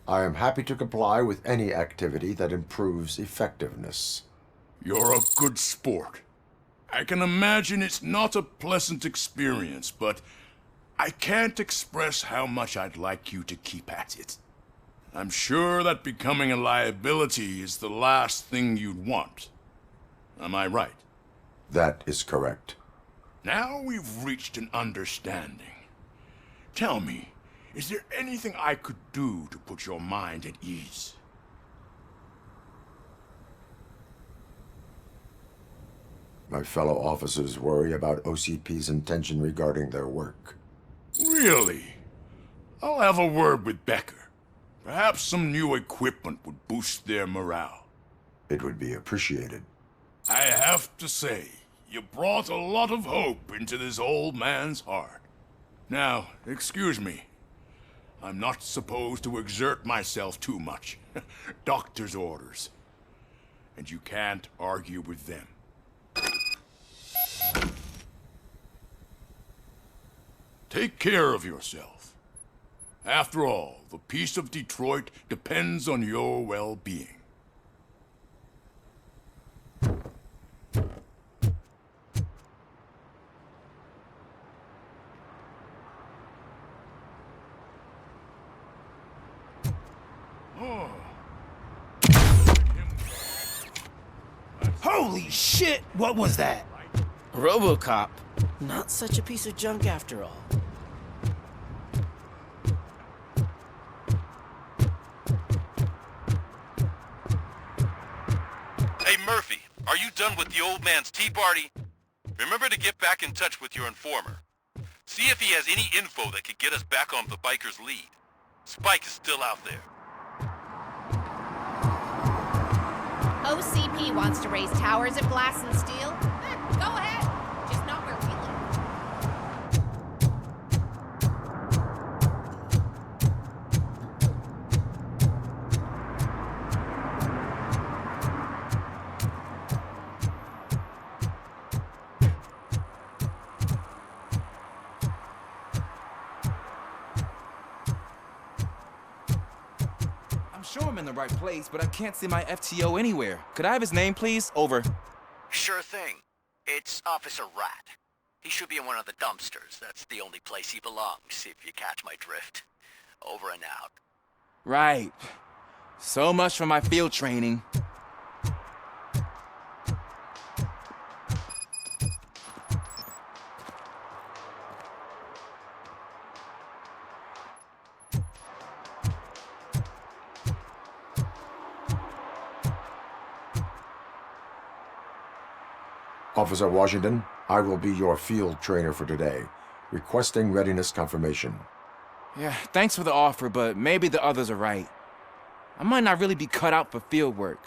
Speaker 1: I am happy to comply with any activity that improves effectiveness.
Speaker 16: You're a good sport. I can imagine it's not a pleasant experience, but I can't express how much I'd like you to keep at it. I'm sure that becoming a liability is the last thing you'd want. Am I right?
Speaker 1: That is correct.
Speaker 16: Now we've reached an understanding. Tell me, is there anything I could do to put your mind at ease?
Speaker 1: My fellow officers worry about OCP's intention regarding their work.
Speaker 16: Really? I'll have a word with Becker. Perhaps some new equipment would boost their morale.
Speaker 1: It would be appreciated.
Speaker 16: I have to say, you brought a lot of hope into this old man's heart. Now, excuse me. I'm not supposed to exert myself too much. Doctor's orders. And you can't argue with them. Take care of yourself. After all, the peace of Detroit depends on your well-being.
Speaker 4: Holy shit! What was that?
Speaker 12: Robocop. Not such a piece of junk after all.
Speaker 19: Hey Murphy, are you done with the old man's tea party? Remember to get back in touch with your informer. See if he has any info that could get us back on the biker's lead. Spike is still out there.
Speaker 15: OCP wants to raise towers of glass and steel? Go ahead. Just not where we
Speaker 17: I'm sure I'm in the right place, but I can't see my FTO anywhere. Could I have his name, please? Over.
Speaker 18: Sure thing. It's Officer Rat. He should be in one of the dumpsters. That's the only place he belongs, if you catch my drift. Over and out.
Speaker 17: Right. So much for my field training.
Speaker 1: Officer Washington, I will be your field trainer for today. Requesting readiness confirmation.
Speaker 17: Yeah, thanks for the offer, but maybe the others are right. I might not really be cut out for field work.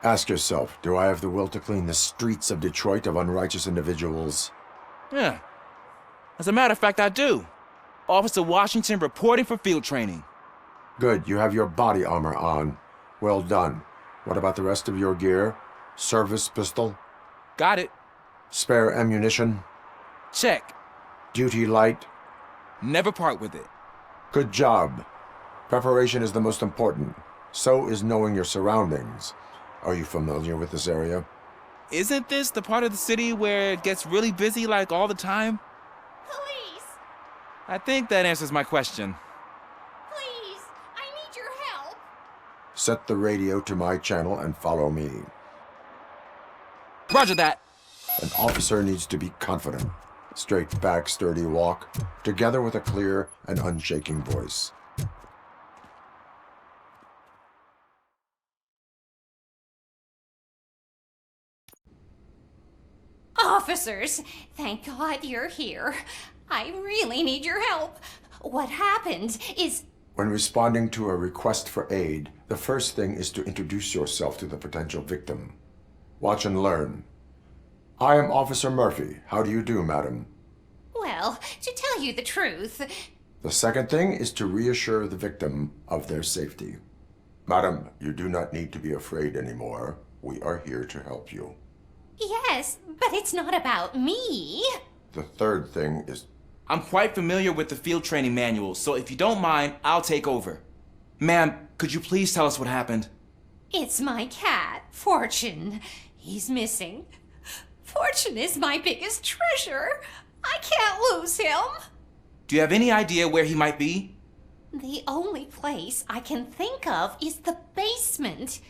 Speaker 1: Ask yourself, do I have the will to clean the streets of Detroit of unrighteous individuals?
Speaker 17: Yeah. As a matter of fact, I do. Officer Washington reporting for field training.
Speaker 1: Good, you have your body armor on. Well done. What about the rest of your gear? Service pistol?
Speaker 17: Got it.
Speaker 1: Spare ammunition?
Speaker 17: Check.
Speaker 1: Duty light?
Speaker 17: Never part with it.
Speaker 1: Good job. Preparation is the most important. So is knowing your surroundings. Are you familiar with this area?
Speaker 17: Isn't this the part of the city where it gets really busy like all the time?
Speaker 15: Police!
Speaker 17: I think that answers my question.
Speaker 15: Please, I need your help.
Speaker 1: Set the radio to my channel and follow me.
Speaker 17: Roger that.
Speaker 1: An officer needs to be confident. Straight back, sturdy walk, together with a clear and unshaking voice.
Speaker 15: Officers, thank God you're here. I really need your help. What happened is...
Speaker 1: When responding to a request for aid, the first thing is to introduce yourself to the potential victim. Watch and learn. I am Officer Murphy. How do you do, madam?
Speaker 15: Well, to tell you the truth...
Speaker 1: The second thing is to reassure the victim of their safety. Madam, you do not need to be afraid anymore. We are here to help you.
Speaker 15: Yes, but it's not about me.
Speaker 1: The third thing is...
Speaker 17: I'm quite familiar with the field training manual, so if you don't mind, I'll take over. Ma'am, could you please tell us what happened?
Speaker 15: It's my cat, Fortune. He's missing. Fortune is my biggest treasure. I can't lose him.
Speaker 17: Do you have any idea where he might be?
Speaker 15: The only place I can think of is the basement.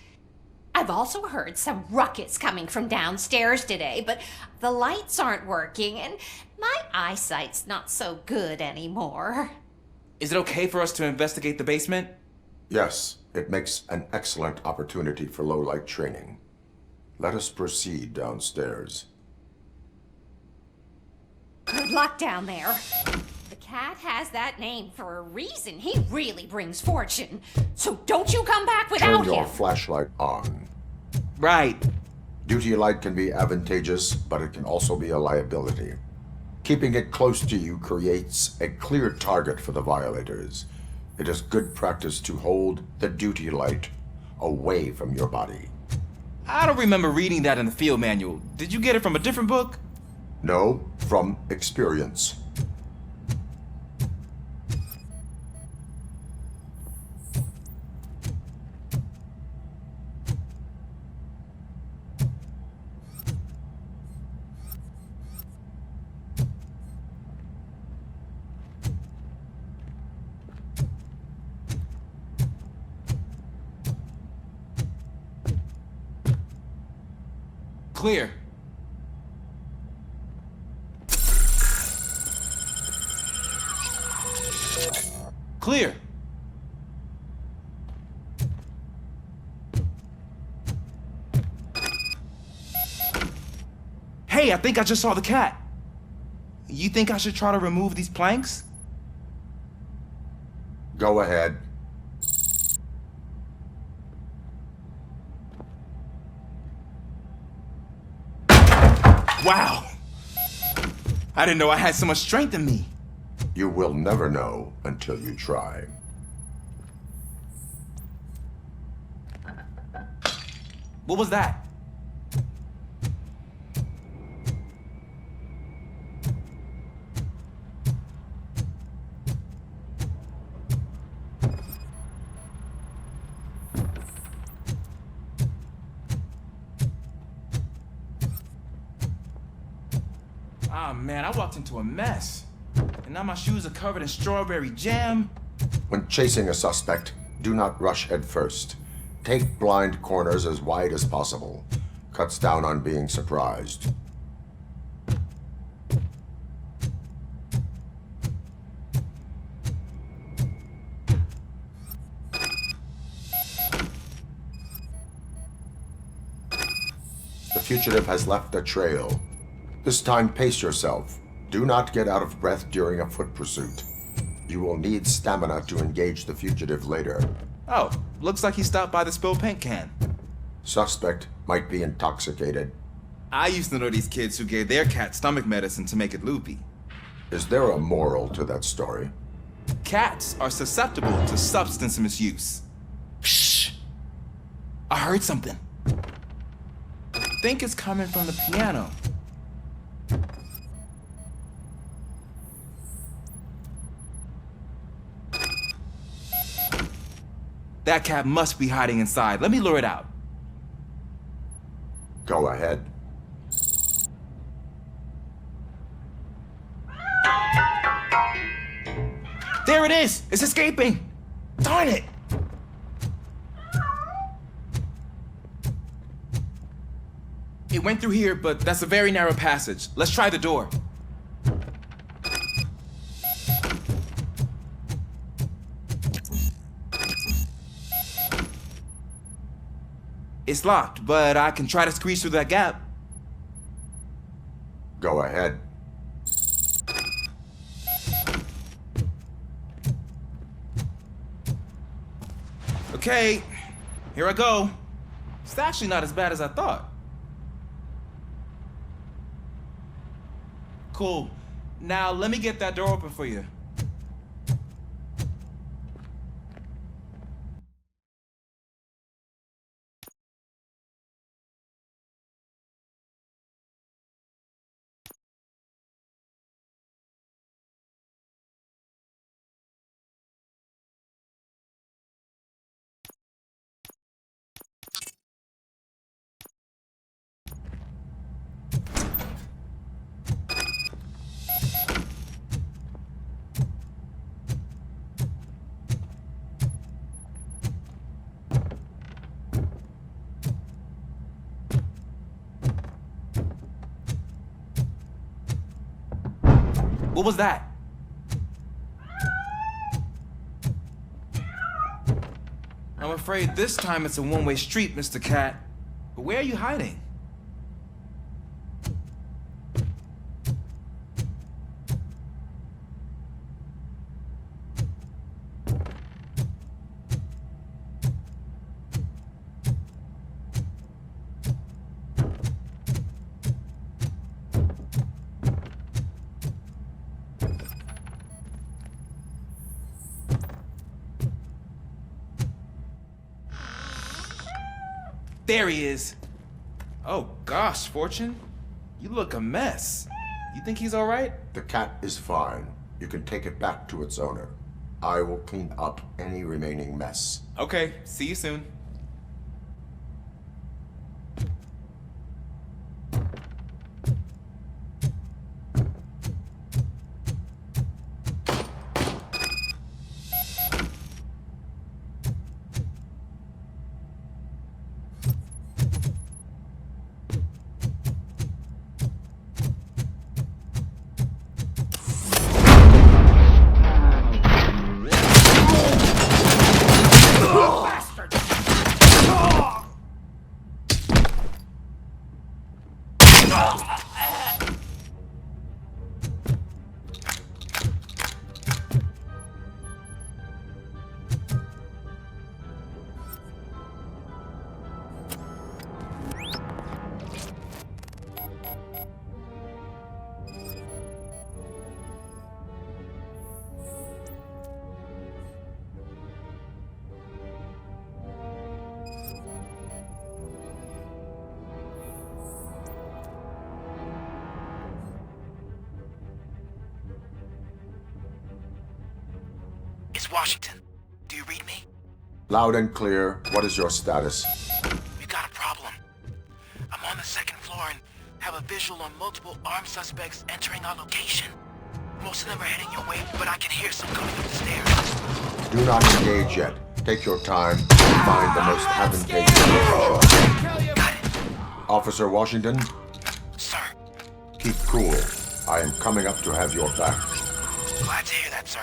Speaker 15: I've also heard some ruckus coming from downstairs today, but the lights aren't working and my eyesight's not so good anymore.
Speaker 17: Is it okay for us to investigate the basement?
Speaker 1: Yes, it makes an excellent opportunity for low-light training. Let us proceed downstairs.
Speaker 15: Good luck down there. The cat has that name for a reason. He really brings fortune. So don't you come back without him.
Speaker 1: Turn your flashlight on.
Speaker 17: Right.
Speaker 1: Duty light can be advantageous, but it can also be a liability. Keeping it close to you creates a clear target for the violators. It is good practice to hold the duty light away from your body.
Speaker 17: I don't remember reading that in the field manual. Did you get it from a different book?
Speaker 1: No, from experience.
Speaker 17: Clear. Clear. Hey, I think I just saw the cat. You think I should try to remove these planks?
Speaker 1: Go ahead.
Speaker 17: Wow! I didn't know I had so much strength in me.
Speaker 1: You will never know until you try.
Speaker 17: What was that? Ah, man, I walked into a mess. And now my shoes are covered in strawberry jam.
Speaker 1: When chasing a suspect, do not rush head first. Take blind corners as wide as possible. Cuts down on being surprised. The fugitive has left a trail. This time, pace yourself. Do not get out of breath during a foot pursuit. You will need stamina to engage the fugitive later.
Speaker 17: Oh, looks like he stopped by the spilled paint can.
Speaker 1: Suspect might be intoxicated.
Speaker 17: I used to know these kids who gave their cat stomach medicine to make it loopy.
Speaker 1: Is there a moral to that story?
Speaker 17: Cats are susceptible to substance misuse. Shh! I heard something. I think it's coming from the piano. That cat must be hiding inside. Let me lure it out.
Speaker 1: Go ahead.
Speaker 17: it is! It's escaping! Darn it! It went through here, but that's a very narrow passage. Let's try the door. It's locked, but I can try to squeeze through that gap.
Speaker 1: Go ahead.
Speaker 17: Okay, here I go. It's actually not as bad as I thought. Cool. Now let me get that door open for you. What was that? I'm afraid this time it's a one-way street, Mr. Cat. But where are you hiding? There he is. Oh gosh, Fortune. You look a mess. You think he's all right?
Speaker 1: The cat is fine. You can take it back to its owner. I will clean up any remaining mess.
Speaker 17: Okay, see you soon.
Speaker 18: Washington, do you read me?
Speaker 1: Loud and clear. What is your status?
Speaker 18: We got a problem. I'm on the second floor and have a visual on multiple armed suspects entering our location. Most of them are heading your way, but I can hear some coming up the stairs.
Speaker 1: Do not engage yet. Take your time and find the most advantageous location.
Speaker 18: Got it.
Speaker 1: Officer Washington?
Speaker 18: Sir.
Speaker 1: Keep cool. I am coming up to have your back.
Speaker 18: Glad to hear that, sir.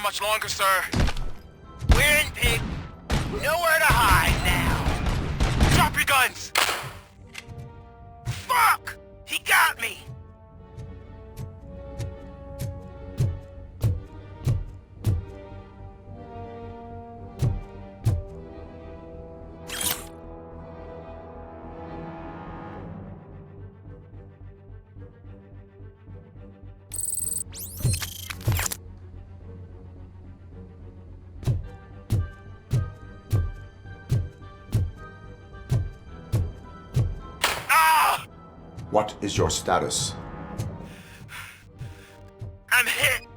Speaker 19: Much longer, sir. We're in pig. Nowhere to hide now. Drop your guns. Fuck! He got me.
Speaker 1: What is your status?
Speaker 18: I'm hit.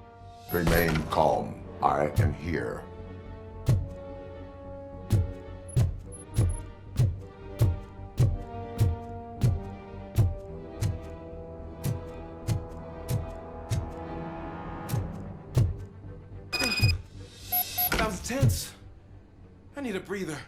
Speaker 1: Remain calm. I am here.
Speaker 17: That was tense. I need a breather.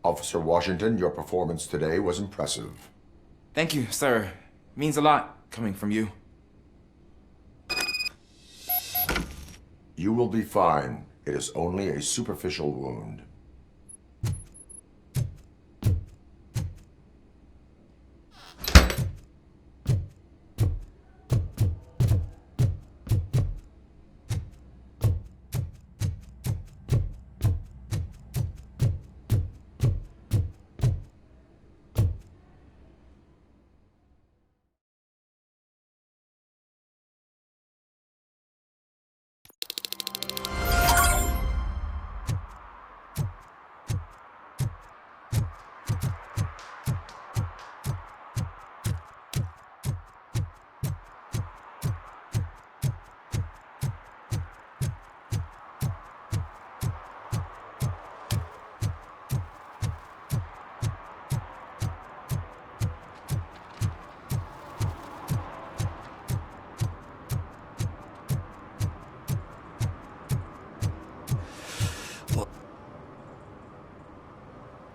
Speaker 1: Officer Washington, your performance today was impressive.
Speaker 17: Thank you, sir. Means a lot coming from you.
Speaker 1: You will be fine. It is only a superficial wound.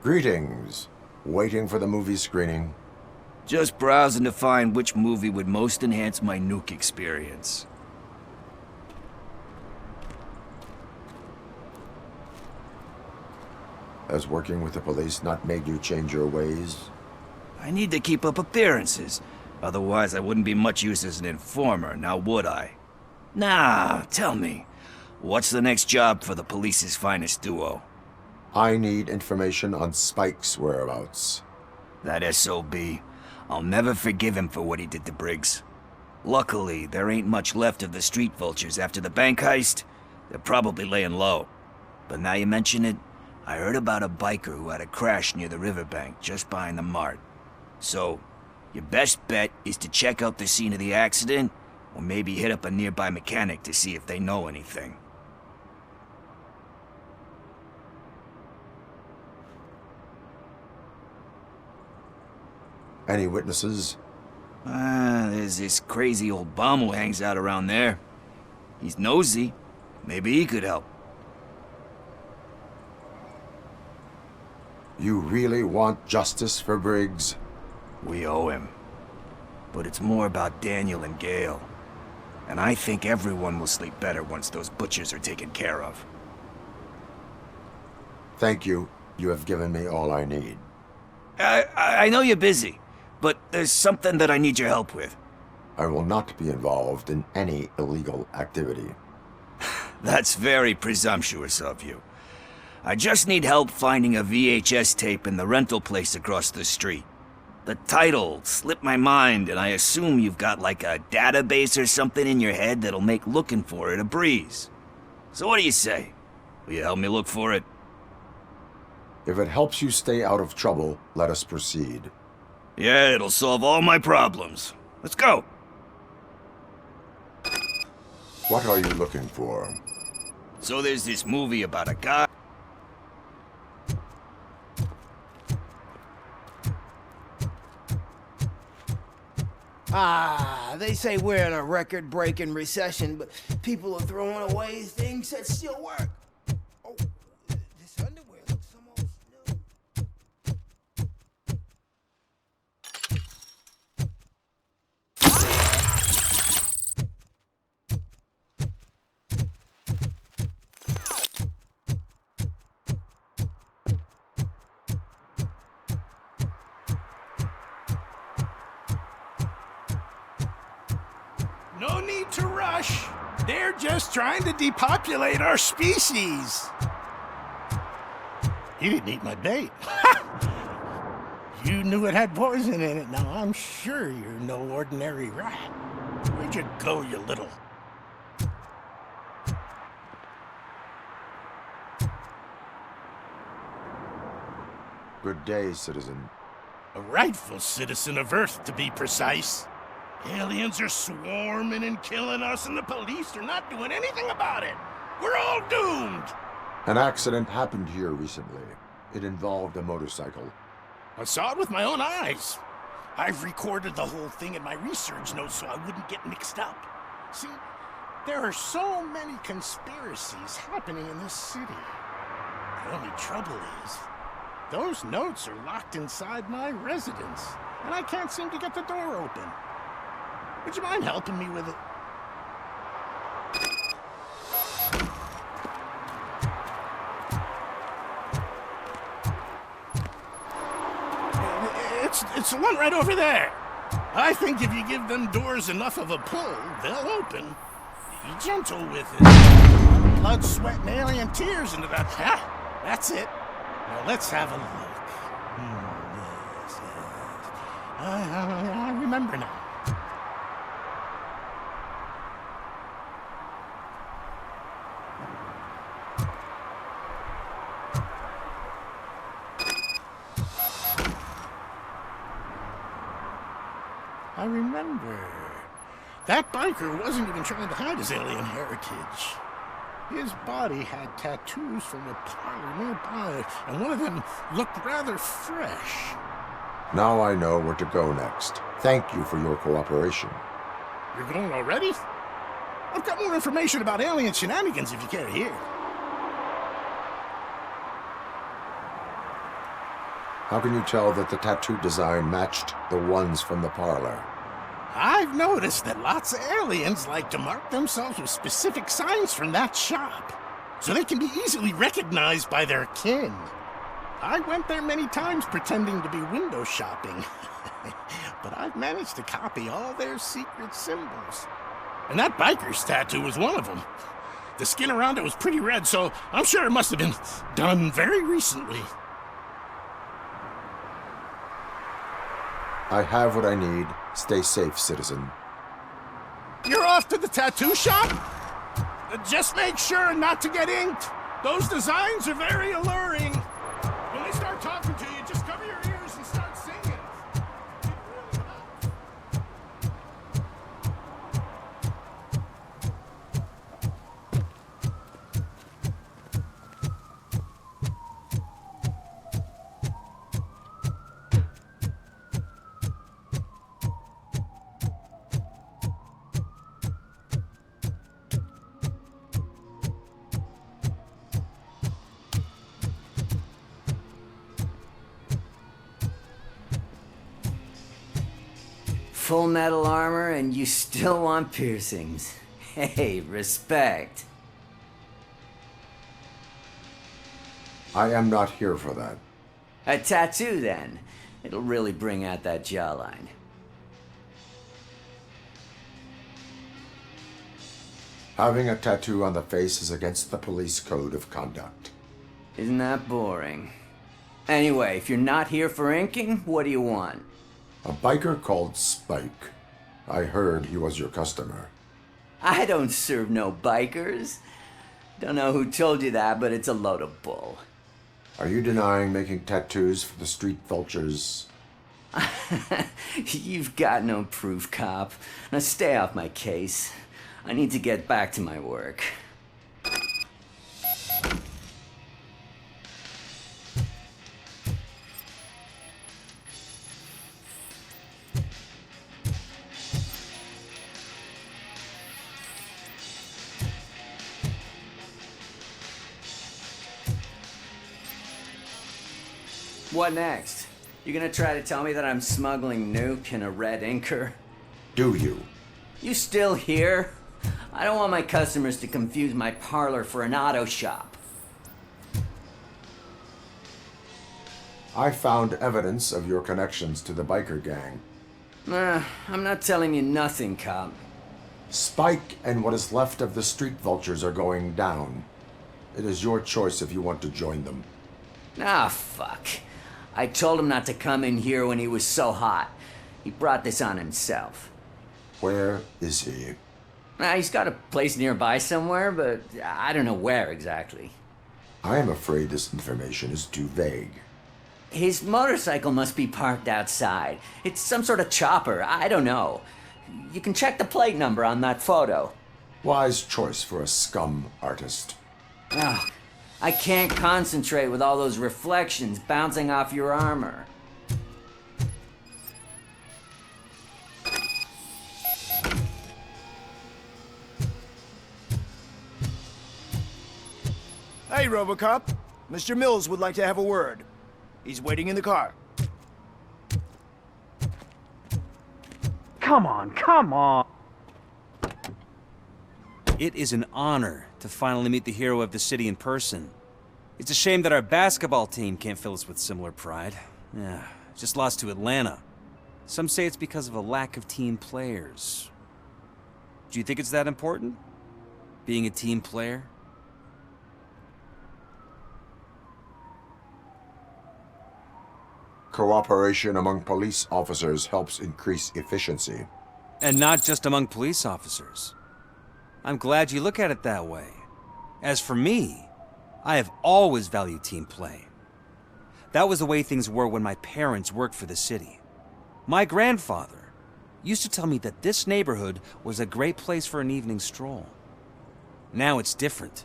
Speaker 1: Greetings. Waiting for the movie screening?
Speaker 13: Just browsing to find which movie would most enhance my Nuke experience.
Speaker 1: Has working with the police not made you change your ways?
Speaker 13: I need to keep up appearances. Otherwise, I wouldn't be much use as an informer, now would I? Nah, tell me. What's the next job for the police's finest duo?
Speaker 1: I need information on Spike's whereabouts.
Speaker 13: That SOB. I'll never forgive him for what he did to Briggs. Luckily, there ain't much left of the street vultures after the bank heist. They're probably laying low. But now you mention it, I heard about a biker who had a crash near the riverbank just behind the mart. So, your best bet is to check out the scene of the accident, or maybe hit up a nearby mechanic to see if they know anything.
Speaker 1: Any witnesses?
Speaker 13: There's this crazy old bum who hangs out around there. He's nosy. Maybe he could help.
Speaker 1: You really want justice for Briggs?
Speaker 13: We owe him. But it's more about Daniel and Gale. And I think everyone will sleep better once those butchers are taken care of.
Speaker 1: Thank you. You have given me all I need.
Speaker 13: I know you're busy, but there's something that I need your help with.
Speaker 1: I will not be involved in any illegal activity.
Speaker 13: That's very presumptuous of you. I just need help finding a VHS tape in the rental place across the street. The title slipped my mind, and I assume you've got like a database or something in your head that'll make looking for it a breeze. So what do you say? Will you help me look for it?
Speaker 1: If it helps you stay out of trouble, let us proceed.
Speaker 13: Yeah, it'll solve all my problems. Let's go.
Speaker 1: What are you looking for?
Speaker 13: So there's this movie about a guy...
Speaker 4: They say we're in a record-breaking recession, but people are throwing away things that still work. Oh, this underwear looks almost new.
Speaker 5: No need to rush. They're just trying to depopulate our species. He didn't eat my bait. You knew it had poison in it. Now, I'm sure you're no ordinary rat. Where'd you go, you little...
Speaker 1: Good day, citizen.
Speaker 5: A rightful citizen of Earth, to be precise. Aliens are swarming and killing us, and the police are not doing anything about it. We're all doomed!
Speaker 1: An accident happened here recently. It involved a motorcycle.
Speaker 5: I saw it with my own eyes. I've recorded the whole thing in my research notes so I wouldn't get mixed up. See, there are so many conspiracies happening in this city. The only trouble is, those notes are locked inside my residence, and I can't seem to get the door open. Would you mind helping me with it? It's the one right over there. I think if you give them doors enough of a pull, they'll open. Be gentle with it. Blood, sweat, and alien tears into that. Ha! That's it. Now let's have a look. Yes. I remember now. I remember. That biker wasn't even trying to hide his alien heritage. His body had tattoos from a parlor nearby, and one of them looked rather fresh.
Speaker 1: Now I know where to go next. Thank you for your cooperation.
Speaker 5: You're going already? I've got more information about alien shenanigans if you care to hear.
Speaker 1: How can you tell that the tattoo design matched the ones from the parlor?
Speaker 5: I've noticed that lots of aliens like to mark themselves with specific signs from that shop, so they can be easily recognized by their kin. I went there many times pretending to be window shopping, but I've managed to copy all their secret symbols. And that biker's tattoo was one of them. The skin around it was pretty red, so I'm sure it must have been done very recently.
Speaker 1: I have what I need. Stay safe, citizen.
Speaker 5: You're off to the tattoo shop? Just make sure not to get inked. Those designs are very alluring. When they start talking to you, just cover your ears and start singing.
Speaker 2: Full metal armor and you still want piercings. Hey, respect.
Speaker 1: I am not here for that.
Speaker 2: A tattoo, then. It'll really bring out that jawline.
Speaker 1: Having a tattoo on the face is against the police code of conduct.
Speaker 2: Isn't that boring? Anyway, if you're not here for inking, what do you want?
Speaker 1: A biker called Spike. I heard he was your customer.
Speaker 2: I don't serve no bikers. Don't know who told you that, but it's a load of bull.
Speaker 1: Are you denying making tattoos for the street vultures?
Speaker 2: You've got no proof, cop. Now stay off my case. I need to get back to my work. What next? You gonna try to tell me that I'm smuggling Nuke in a red inker?
Speaker 1: Do you?
Speaker 2: You still here? I don't want my customers to confuse my parlor for an auto shop.
Speaker 1: I found evidence of your connections to the biker gang.
Speaker 2: I'm not telling you nothing, cop.
Speaker 1: Spike and what is left of the street vultures are going down. It is your choice if you want to join them.
Speaker 2: Ah, fuck. I told him not to come in here when he was so hot. He brought this on himself.
Speaker 1: Where is he?
Speaker 2: He's got a place nearby somewhere, but I don't know where exactly.
Speaker 1: I am afraid this information is too vague.
Speaker 2: His motorcycle must be parked outside. It's some sort of chopper. I don't know. You can check the plate number on that photo.
Speaker 1: Wise choice for a scum artist.
Speaker 2: Oh, I can't concentrate with all those reflections bouncing off your armor.
Speaker 6: Hey, Robocop. Mr. Mills would like to have a word. He's waiting in the car.
Speaker 10: Come on, come on! It is an honor to finally meet the hero of the city in person. It's a shame that our basketball team can't fill us with similar pride. Yeah, just lost to Atlanta. Some say it's because of a lack of team players. Do you think it's that important? Being a team player?
Speaker 1: Cooperation among police officers helps increase efficiency.
Speaker 10: And not just among police officers. I'm glad you look at it that way. As for me, I have always valued team play. That was the way things were when my parents worked for the city. My grandfather used to tell me that this neighborhood was a great place for an evening stroll. Now it's different.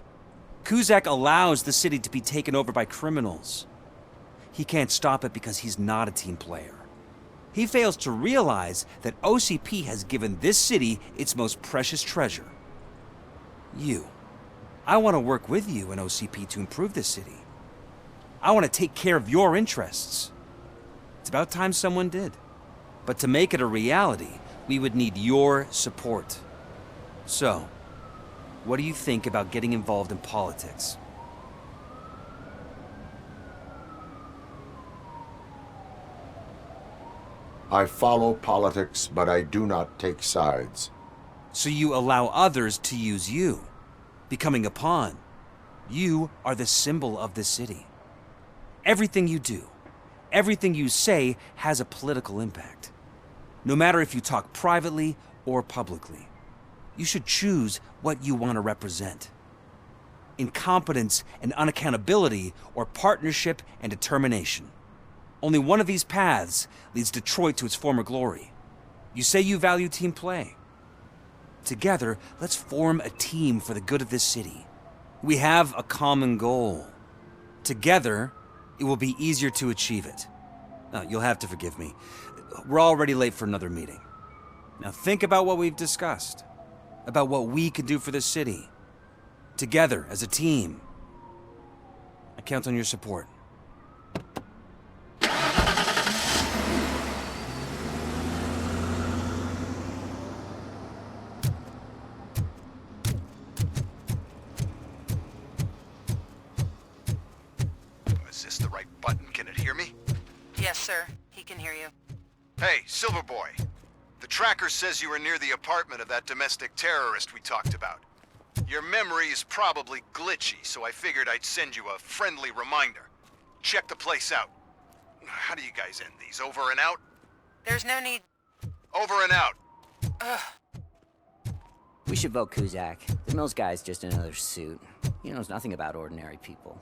Speaker 10: Cusack allows the city to be taken over by criminals. He can't stop it because he's not a team player. He fails to realize that OCP has given this city its most precious treasure. You. I want to work with you and OCP to improve this city. I want to take care of your interests. It's about time someone did. But to make it a reality, we would need your support. So, what do you think about getting involved in politics?
Speaker 1: I follow politics, but I do not take sides.
Speaker 10: So you allow others to use you, becoming a pawn. You are the symbol of the city. Everything you do, everything you say has a political impact. No matter if you talk privately or publicly. You should choose what you want to represent. Incompetence and unaccountability, or partnership and determination. Only one of these paths leads Detroit to its former glory. You say you value team play. Together, let's form a team for the good of this city. We have a common goal. Together, it will be easier to achieve it. You'll have to forgive me. We're already late for another meeting. Now think about what we've discussed. About what we can do for this city. Together, as a team. I count on your support.
Speaker 20: Is this the right button? Can it hear me?
Speaker 19: Yes, sir. He can hear you.
Speaker 20: Hey, Silverboy. The tracker says you were near the apartment of that domestic terrorist we talked about. Your memory is probably glitchy, so I figured I'd send you a friendly reminder. Check the place out. How do you guys end these? Over and out?
Speaker 19: There's no need.
Speaker 20: Over and out.
Speaker 2: We should vote Cusack. The Mills guy's just another suit. He knows nothing about ordinary people.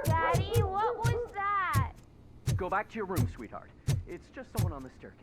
Speaker 24: Daddy, what was that?
Speaker 25: Go back to your room, sweetheart. It's just someone on the staircase.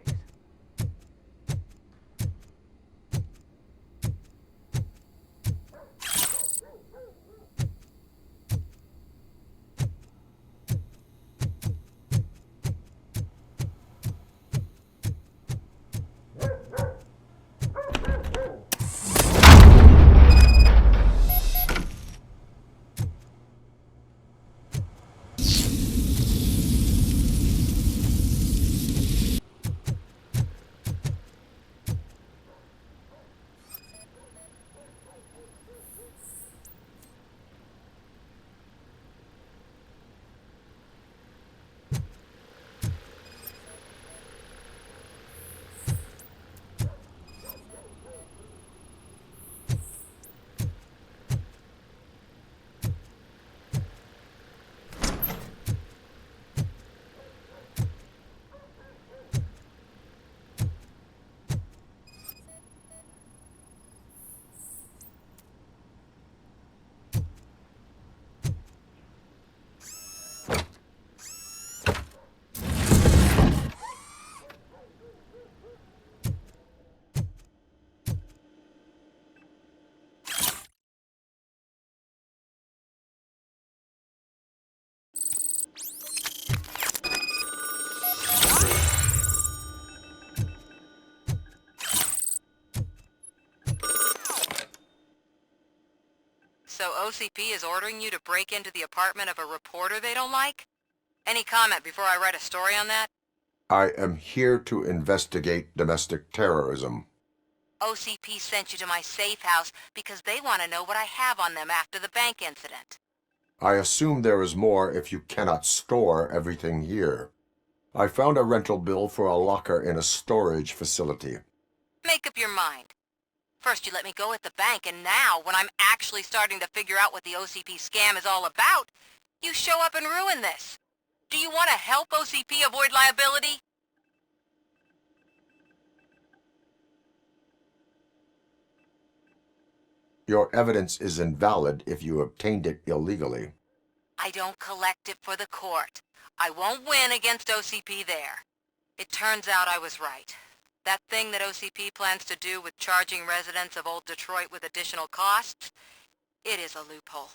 Speaker 3: So OCP is ordering you to break into the apartment of a reporter they don't like? Any comment before I write a story on that?
Speaker 1: I am here to investigate domestic terrorism.
Speaker 3: OCP sent you to my safe house because they want to know what I have on them after the bank incident.
Speaker 1: I assume there is more if you cannot store everything here. I found a rental bill for a locker in a storage facility.
Speaker 3: Make up your mind. First you let me go at the bank, and now, when I'm actually starting to figure out what the OCP scam is all about, you show up and ruin this. Do you want to help OCP avoid liability?
Speaker 1: Your evidence is invalid if you obtained it illegally.
Speaker 3: I don't collect it for the court. I won't win against OCP there. It turns out I was right. That thing that OCP plans to do with charging residents of Old Detroit with additional costs, it is a loophole.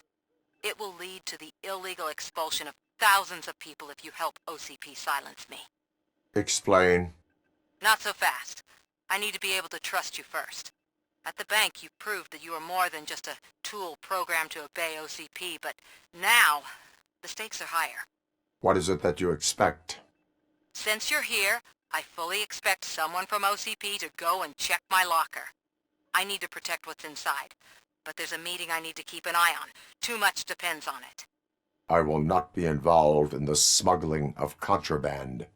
Speaker 3: It will lead to the illegal expulsion of thousands of people if you help OCP silence me.
Speaker 1: Explain.
Speaker 3: Not so fast. I need to be able to trust you first. At the bank, you proved that you are more than just a tool programmed to obey OCP, but now, the stakes are higher.
Speaker 1: What is it that you expect?
Speaker 3: Since you're here, I fully expect someone from OCP to go and check my locker. I need to protect what's inside, but there's a meeting I need to keep an eye on. Too much depends on it.
Speaker 1: I will not be involved in the smuggling of contraband.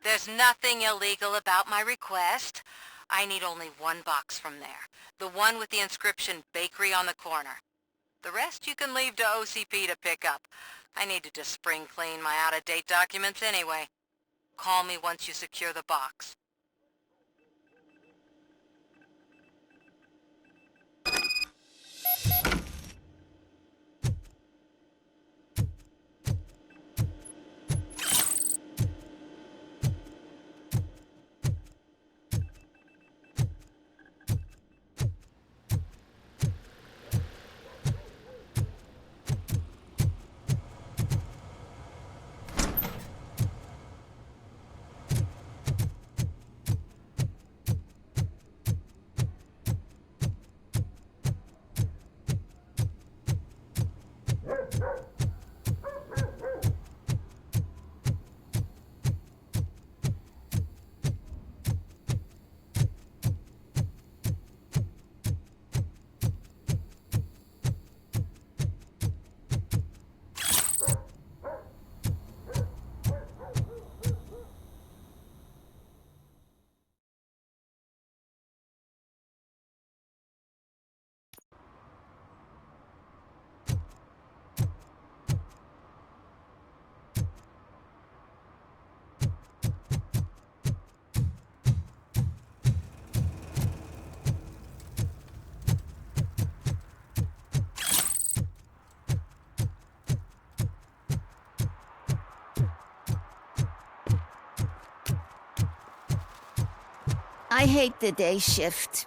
Speaker 3: There's nothing illegal about my request. I need only one box from there. The one with the inscription Bakery on the corner. The rest you can leave to OCP to pick up. I need to just spring clean my out-of-date documents anyway. Call me once you secure the box.
Speaker 8: I hate the day shift.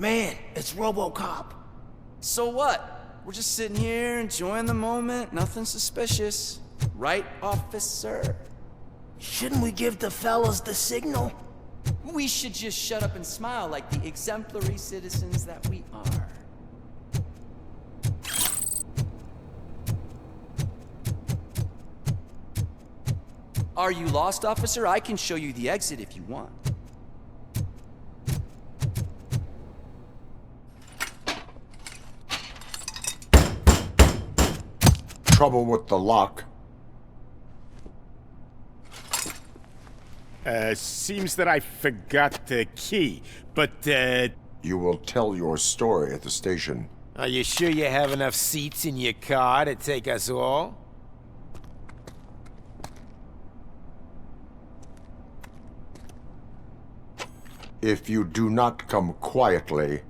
Speaker 4: Man, it's Robocop.
Speaker 6: So what? We're just sitting here enjoying the moment, nothing suspicious. Right, officer?
Speaker 4: Shouldn't we give the fellas the signal?
Speaker 6: We should just shut up and smile like the exemplary citizens that we are. Are you lost, officer? I can show you the exit if you want.
Speaker 1: Trouble with the lock.
Speaker 5: Seems that I forgot the key, but,
Speaker 1: You will tell your story at the station.
Speaker 9: Are you sure you have enough seats in your car to take us all?
Speaker 1: If you do not come quietly,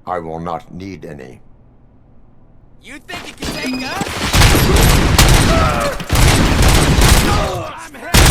Speaker 1: I will not need any.
Speaker 6: You think you can take us? I'm here!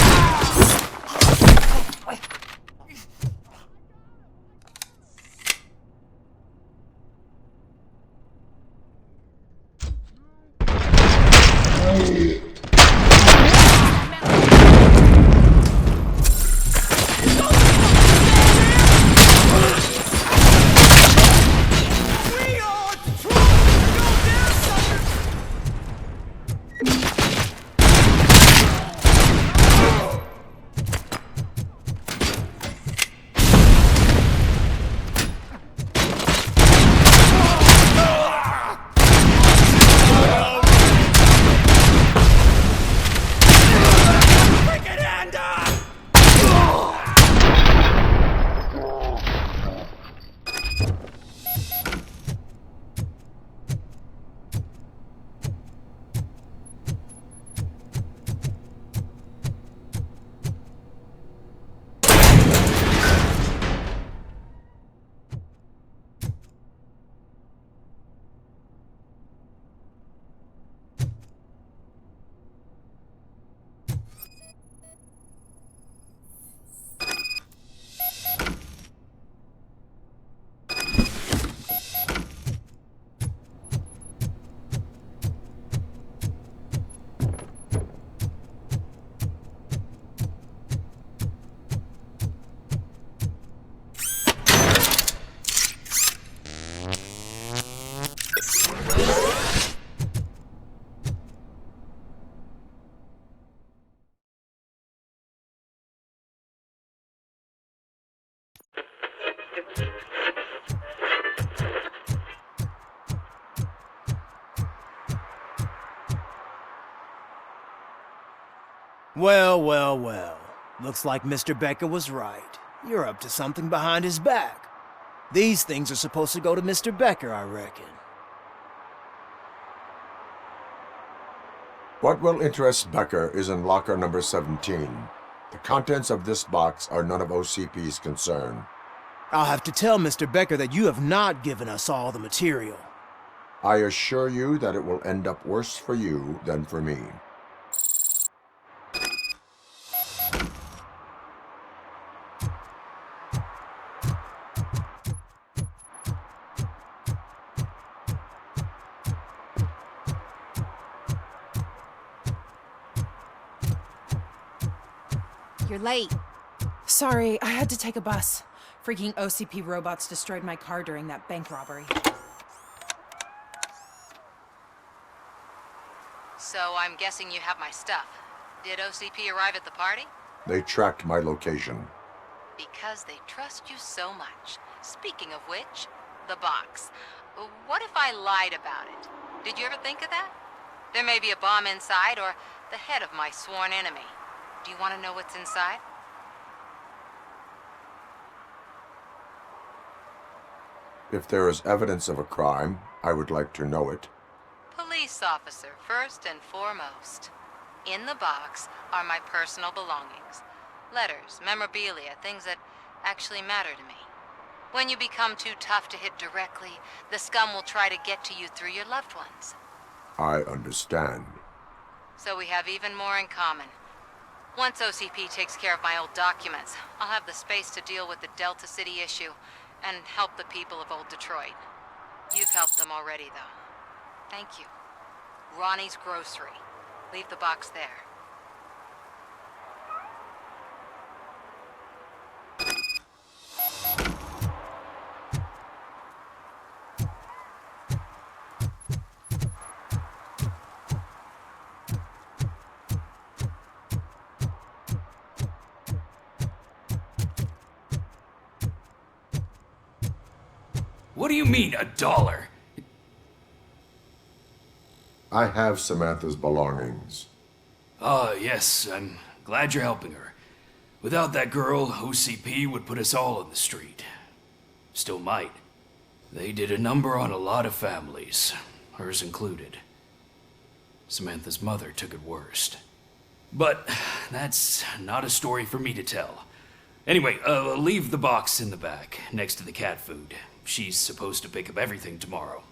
Speaker 4: Well, well, well. Looks like Mr. Becker was right. You're up to something behind his back. These things are supposed to go to Mr. Becker, I reckon.
Speaker 1: What will interest Becker is in locker number 17. The contents of this box are none of OCP's concern.
Speaker 4: I'll have to tell Mr. Becker that you have not given us all the material.
Speaker 1: I assure you that it will end up worse for you than for me.
Speaker 11: You're late.
Speaker 14: Sorry, I had to take a bus. Freaking OCP robots destroyed my car during that bank robbery.
Speaker 3: So I'm guessing you have my stuff. Did OCP arrive at the party?
Speaker 1: They tracked my location.
Speaker 3: Because they trust you so much. Speaking of which, the box. What if I lied about it? Did you ever think of that? There may be a bomb inside or the head of my sworn enemy. Do you want to know what's inside?
Speaker 1: If there is evidence of a crime, I would like to know it.
Speaker 3: Police officer, first and foremost. In the box are my personal belongings. Letters, memorabilia, things that actually matter to me. When you become too tough to hit directly, the scum will try to get to you through your loved ones.
Speaker 1: I understand.
Speaker 3: So we have even more in common. Once OCP takes care of my old documents, I'll have the space to deal with the Delta City issue and help the people of old Detroit. You've helped them already, though. Thank you. Ronnie's Grocery. Leave the box there.
Speaker 21: What do you mean, $1?
Speaker 1: I have Samantha's belongings.
Speaker 21: Ah, yes, I'm glad you're helping her. Without that girl, OCP would put us all on the street. Still might. They did a number on a lot of families, hers included. Samantha's mother took it worst. But that's not a story for me to tell. Anyway, leave the box in the back, next to the cat food. She's supposed to pick up everything tomorrow.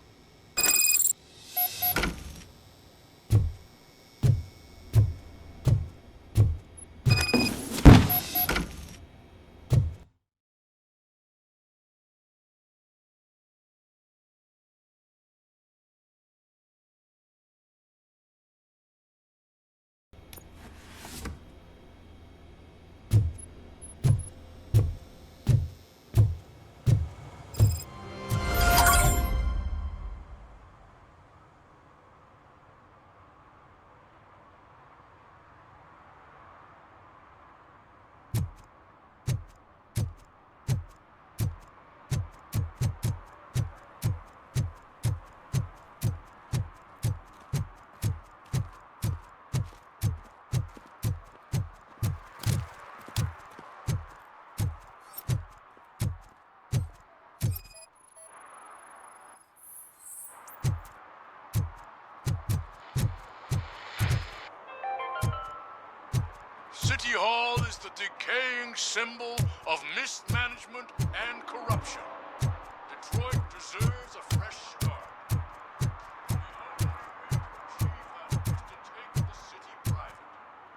Speaker 7: City Hall is the decaying symbol of mismanagement and corruption. Detroit deserves a fresh start. The only way to achieve that is to take the city private.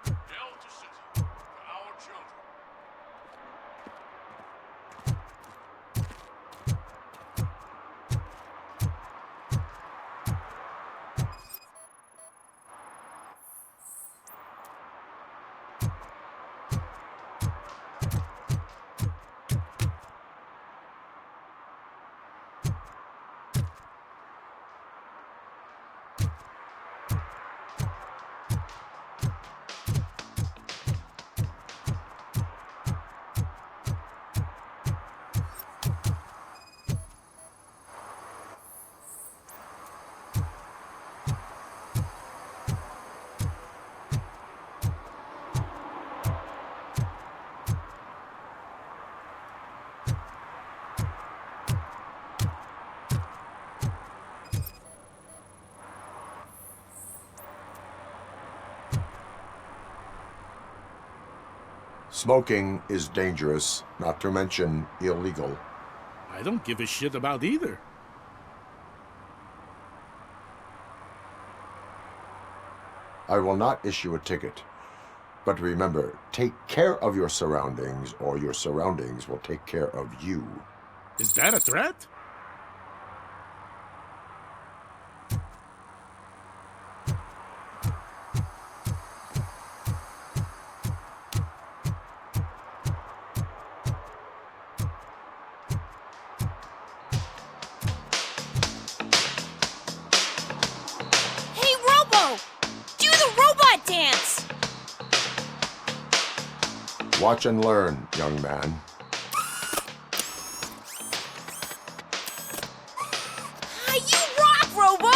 Speaker 7: Delta City, for our children.
Speaker 1: Smoking is dangerous, not to mention illegal.
Speaker 5: I don't give a shit about either.
Speaker 1: I will not issue a ticket. But remember, take care of your surroundings, or your surroundings will take care of you.
Speaker 5: Is that a threat?
Speaker 8: Hey, Robo! Do the robot dance!
Speaker 1: Watch and learn, young man.
Speaker 8: You rock, Robo!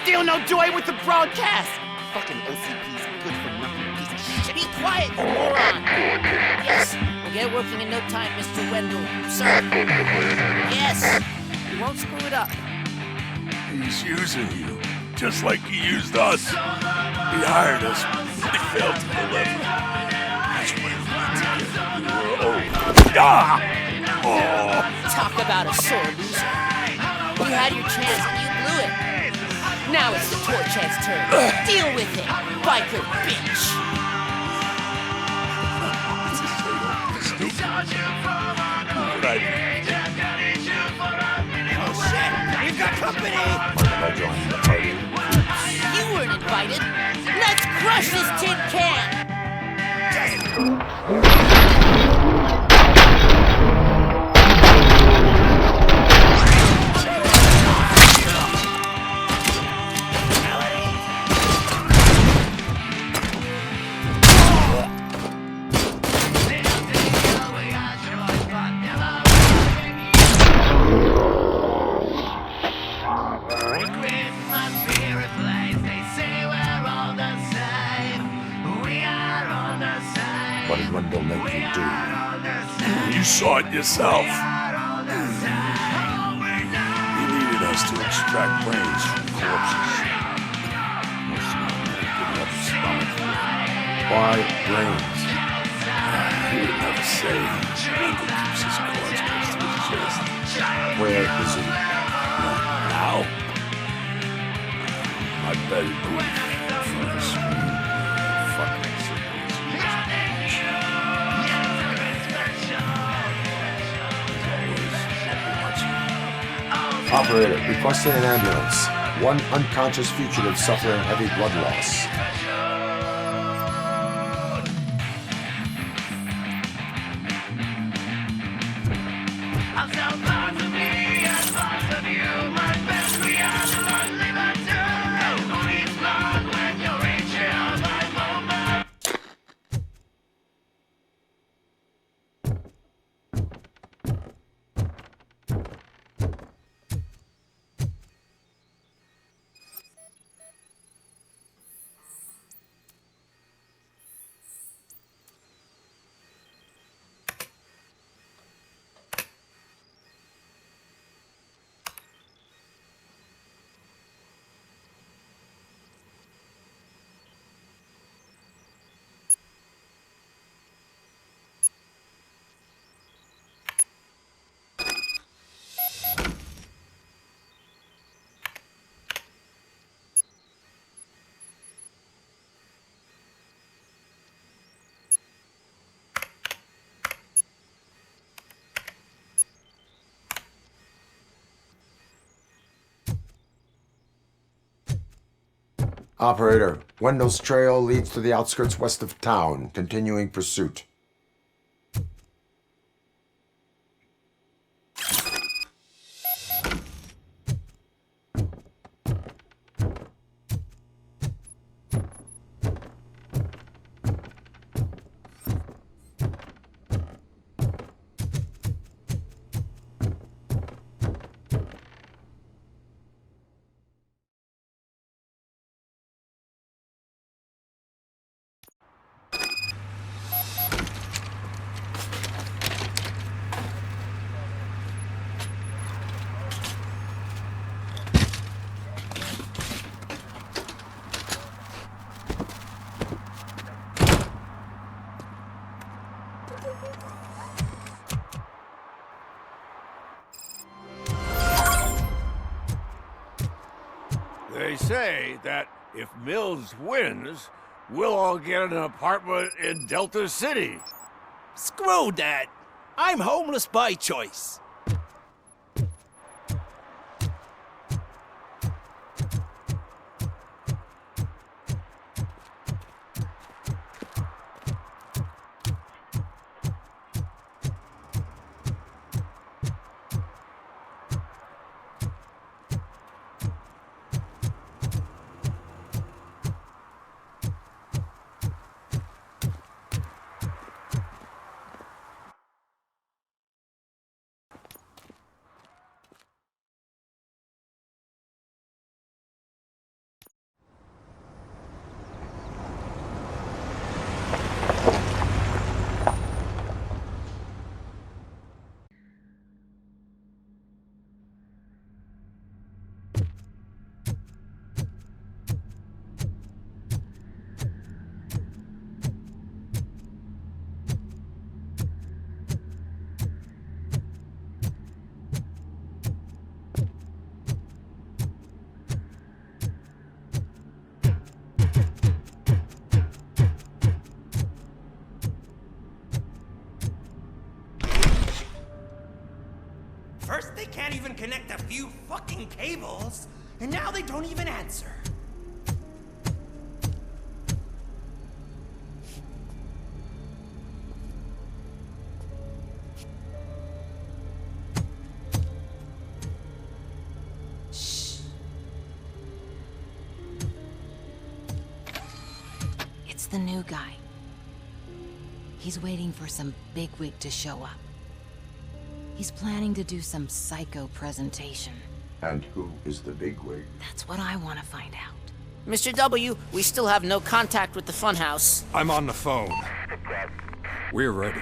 Speaker 5: steal no joy with the broadcast! Fucking OCP's good for nothing piece of shit.
Speaker 8: Be quiet, you moron! Yes, we'll get working in no time, Mr. Wendell. Sir. Yes! We won't screw it up.
Speaker 7: He's using you, just like he used us. He hired us, but he failed to deliver. That's why we need to get you old. Ah! Oh!
Speaker 8: Talk about a sore loser. You had your chance and you blew it. Now it's the torch head's turn. Deal with it, biker bitch.
Speaker 7: Right.
Speaker 8: Oh shit, we've got company. You weren't invited. Let's crush this tin can.
Speaker 1: What did Wendell make you do?
Speaker 7: You saw it yourself. He needed us to extract brains from corpses.
Speaker 1: Why brains?
Speaker 7: He would never say. Wendell keeps his cards close to his chest.
Speaker 1: Where is he?
Speaker 7: Now? I bet it be in front of the screen. Fucking
Speaker 1: Operator, requesting an ambulance. One unconscious fugitive suffering heavy blood loss. Operator, Wendell's trail leads to the outskirts west of town, continuing pursuit.
Speaker 7: They say that if Mills wins, we'll all get an apartment in Delta City.
Speaker 4: Screw that. I'm homeless by choice.
Speaker 11: can't even connect a few fucking cables, and now they don't even answer.
Speaker 3: It's the new guy. He's waiting for some bigwig to show up. He's planning to do some psycho presentation.
Speaker 1: And who is the bigwig?
Speaker 3: That's what I want to find out.
Speaker 8: Mr. W, we still have no contact with the funhouse.
Speaker 12: I'm on the phone. We're ready.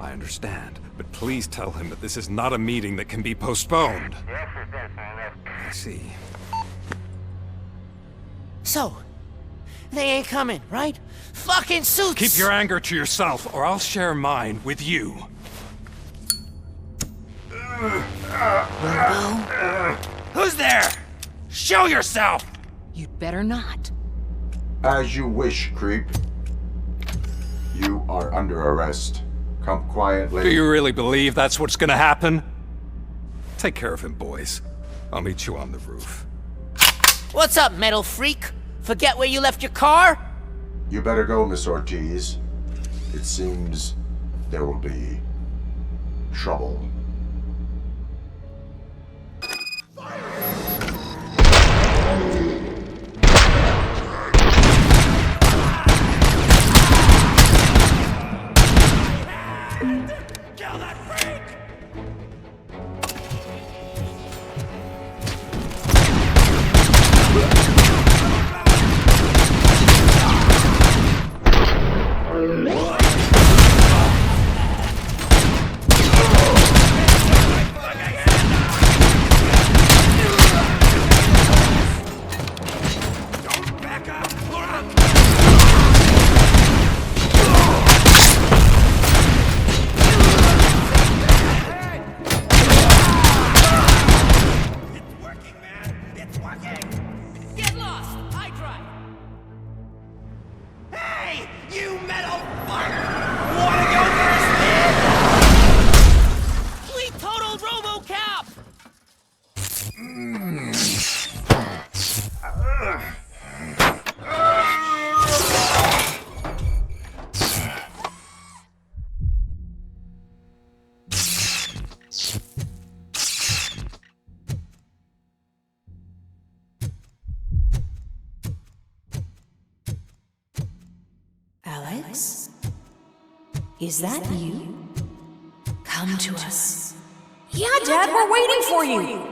Speaker 12: I understand, but please tell him that this is not a meeting that can be postponed. I see.
Speaker 8: So, they ain't coming, right? Fucking suits!
Speaker 12: Keep your anger to yourself, or I'll share mine with you.
Speaker 9: Who's there? Show yourself!
Speaker 3: You'd better not.
Speaker 1: As you wish, creep. You are under arrest. Come quietly.
Speaker 12: Do you really believe that's what's gonna happen? Take care of him, boys. I'll meet you on the roof.
Speaker 8: What's up, metal freak? Forget where you left your car?
Speaker 1: You better go, Miss Ortiz. It seems there will be trouble.
Speaker 11: Kill that freak! Get lost! I drive! Hey! You metal fucker! Wanna go first, man?
Speaker 8: We totaled Robocop!
Speaker 15: Alex? Is that you? Come to us. Yeah, Dad, we're waiting for you!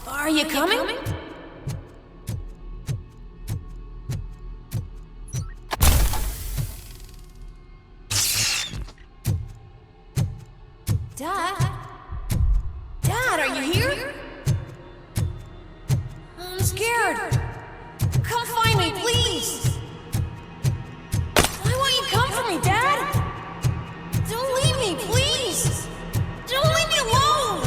Speaker 15: Are you coming? Dad? Dad, are you here? I'm scared. Come find me, please. Why won't you come for me, Dad? Don't leave me, please. Don't leave me alone.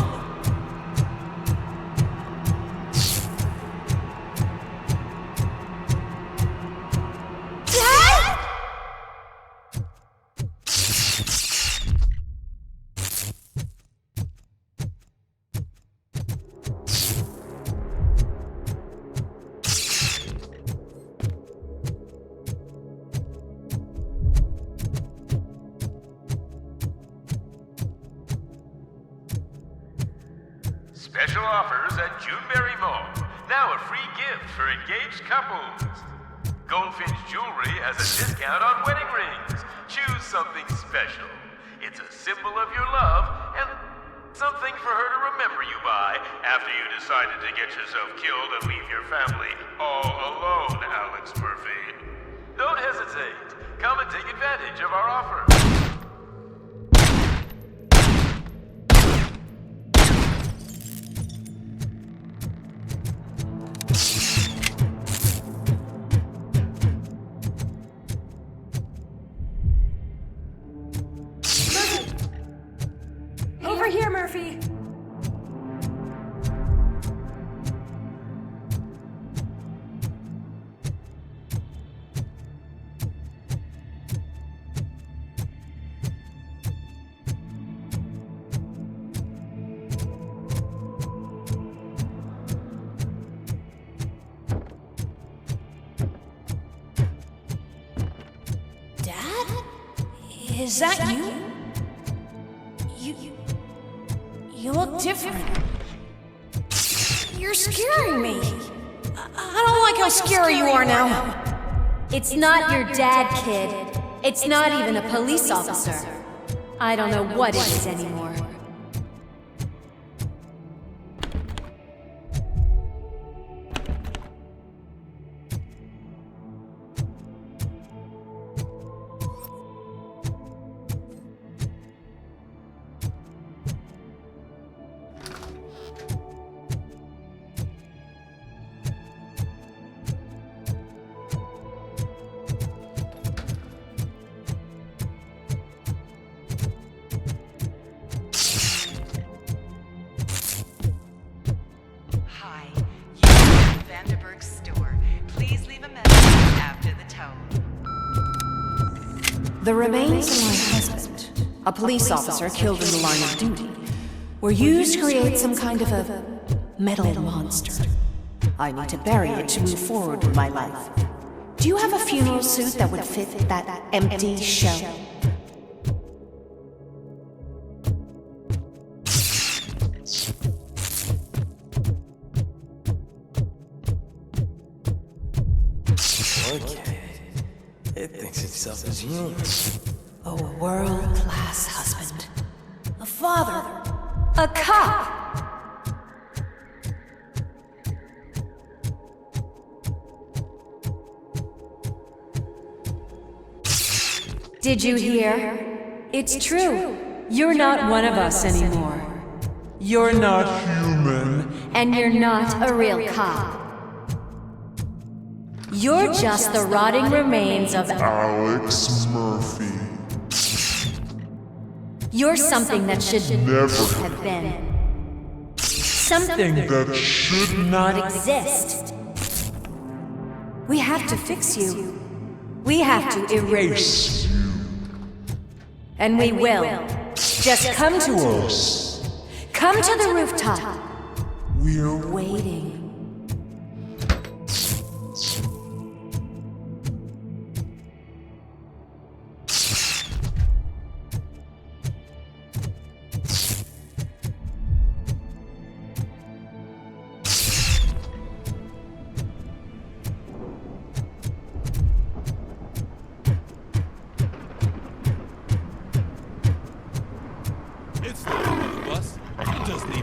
Speaker 16: Special offers at Juneberry Mall. Now a free gift for engaged couples. Goldfinch Jewelry has a discount on wedding rings. Choose something special. It's a symbol of your love and something for her to remember you by after you decided to get yourself killed and leave your family all alone, Alex Murphy. Don't hesitate. Come and take advantage of our offer.
Speaker 13: over here, Murphy.
Speaker 8: Is that you? You look different. You're scaring me. I don't like how scary you are now.
Speaker 13: It's not your dad, kid. It's not even a police officer. I don't know what it is anymore.
Speaker 8: The remains of my husband, a police officer killed in the line of duty, were used to create some kind of a metal monster. I need to bury it to move forward with my life. Do you have a funeral suit that would fit that empty shell?
Speaker 11: It thinks itself as human.
Speaker 8: A world-class husband. A father.
Speaker 13: A cop. Did you hear? It's true. You're not one of us anymore. You're not human. And you're not a real cop. You're just the rotting remains of
Speaker 17: Alex Murphy.
Speaker 13: You're something that should
Speaker 17: never
Speaker 13: have been. Something
Speaker 17: that should
Speaker 13: not exist. We have to fix you. We have to erase you. And we will. Just come to us. Come to the rooftop.
Speaker 17: We're
Speaker 13: waiting.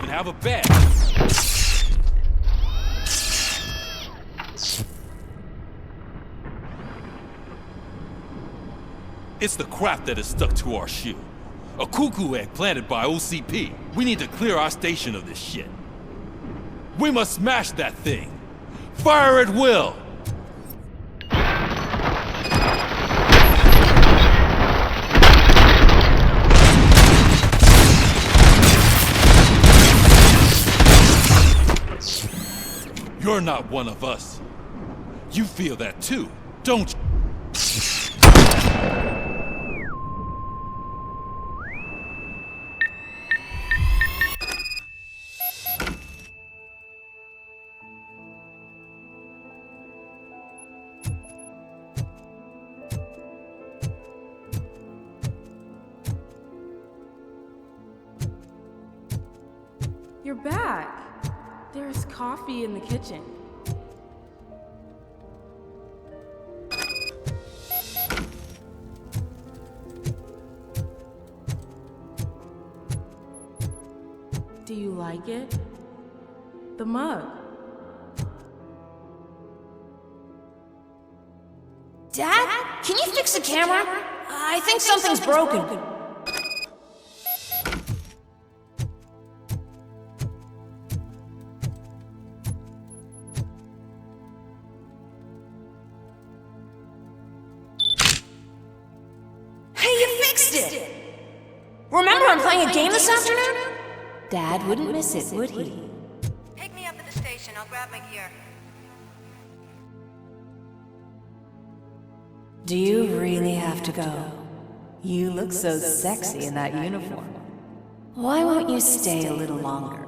Speaker 10: Have a bed.
Speaker 18: It's the crap that is stuck to our shoe. A cuckoo egg planted by OCP. We need to clear our station of this shit. We must smash that thing. Fire at will. You're not one of us. You feel that too, don't you?
Speaker 14: You're back. There's coffee in the kitchen. Do you like it? The mug.
Speaker 8: Dad? Can you fix the camera? I think something's broken. Remember, I'm
Speaker 13: playing a game this afternoon? Dad wouldn't miss it, would he?
Speaker 3: Pick me up at the station. I'll grab my gear.
Speaker 13: Do you really have to go? You look so sexy in that uniform. Why won't you stay a little longer?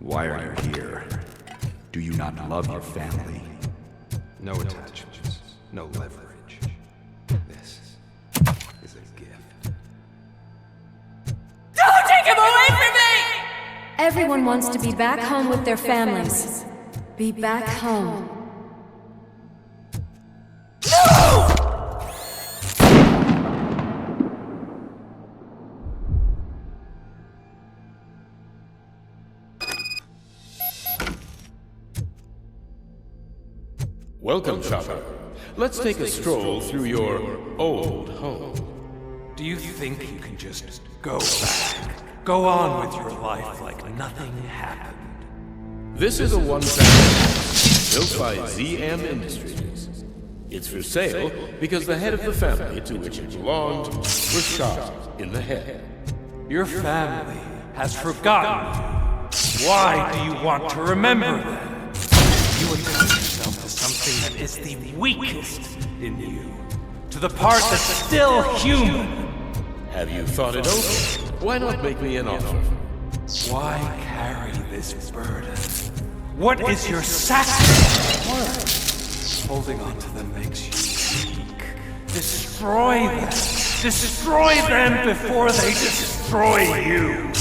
Speaker 2: Why are you here? Do you not love your family?
Speaker 12: No attachments, no leverage. This is a gift.
Speaker 13: Don't take him away from me! Everyone wants to be back home with their families. Be back home.
Speaker 19: Welcome, shopper. Let's take a stroll through your old home.
Speaker 12: Do you think you can just go back? Go on with your life like nothing happened?
Speaker 19: This is a one-family house built by ZM Industries. It's for sale because the head of the family to which it belonged was shot in the head.
Speaker 12: Your family has forgotten you. Why do you want to remember them? You attach yourself to something that is the weakest in you, to the part that's still human.
Speaker 19: Have you thought it over? Why not make me an offer?
Speaker 12: Why carry this burden? What is your sacrifice worth? Holding on to them makes you weak. Destroy them. Destroy them before they destroy you.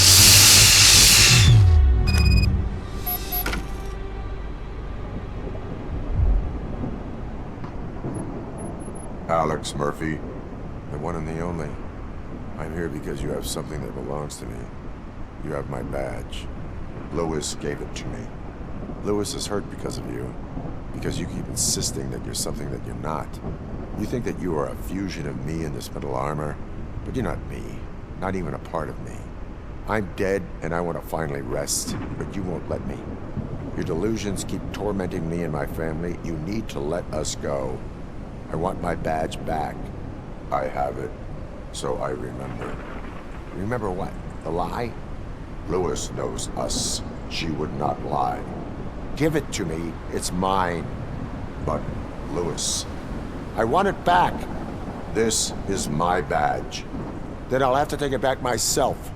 Speaker 1: Alex Murphy, the one and the only. I'm here because you have something that belongs to me. You have my badge. Lewis gave it to me. Lewis is hurt because of you. Because you keep insisting that you're something that you're not. You think that you are a fusion of me in this metal armor, but you're not me. Not even a part of me. I'm dead and I want to finally rest, but you won't let me. Your delusions keep tormenting me and my family. You need to let us go. I want my badge back. I have it, so I remember. Remember what? The lie? Lewis knows us. She would not lie. Give it to me. It's mine. But, Lewis, I want it back. This is my badge. Then I'll have to take it back myself.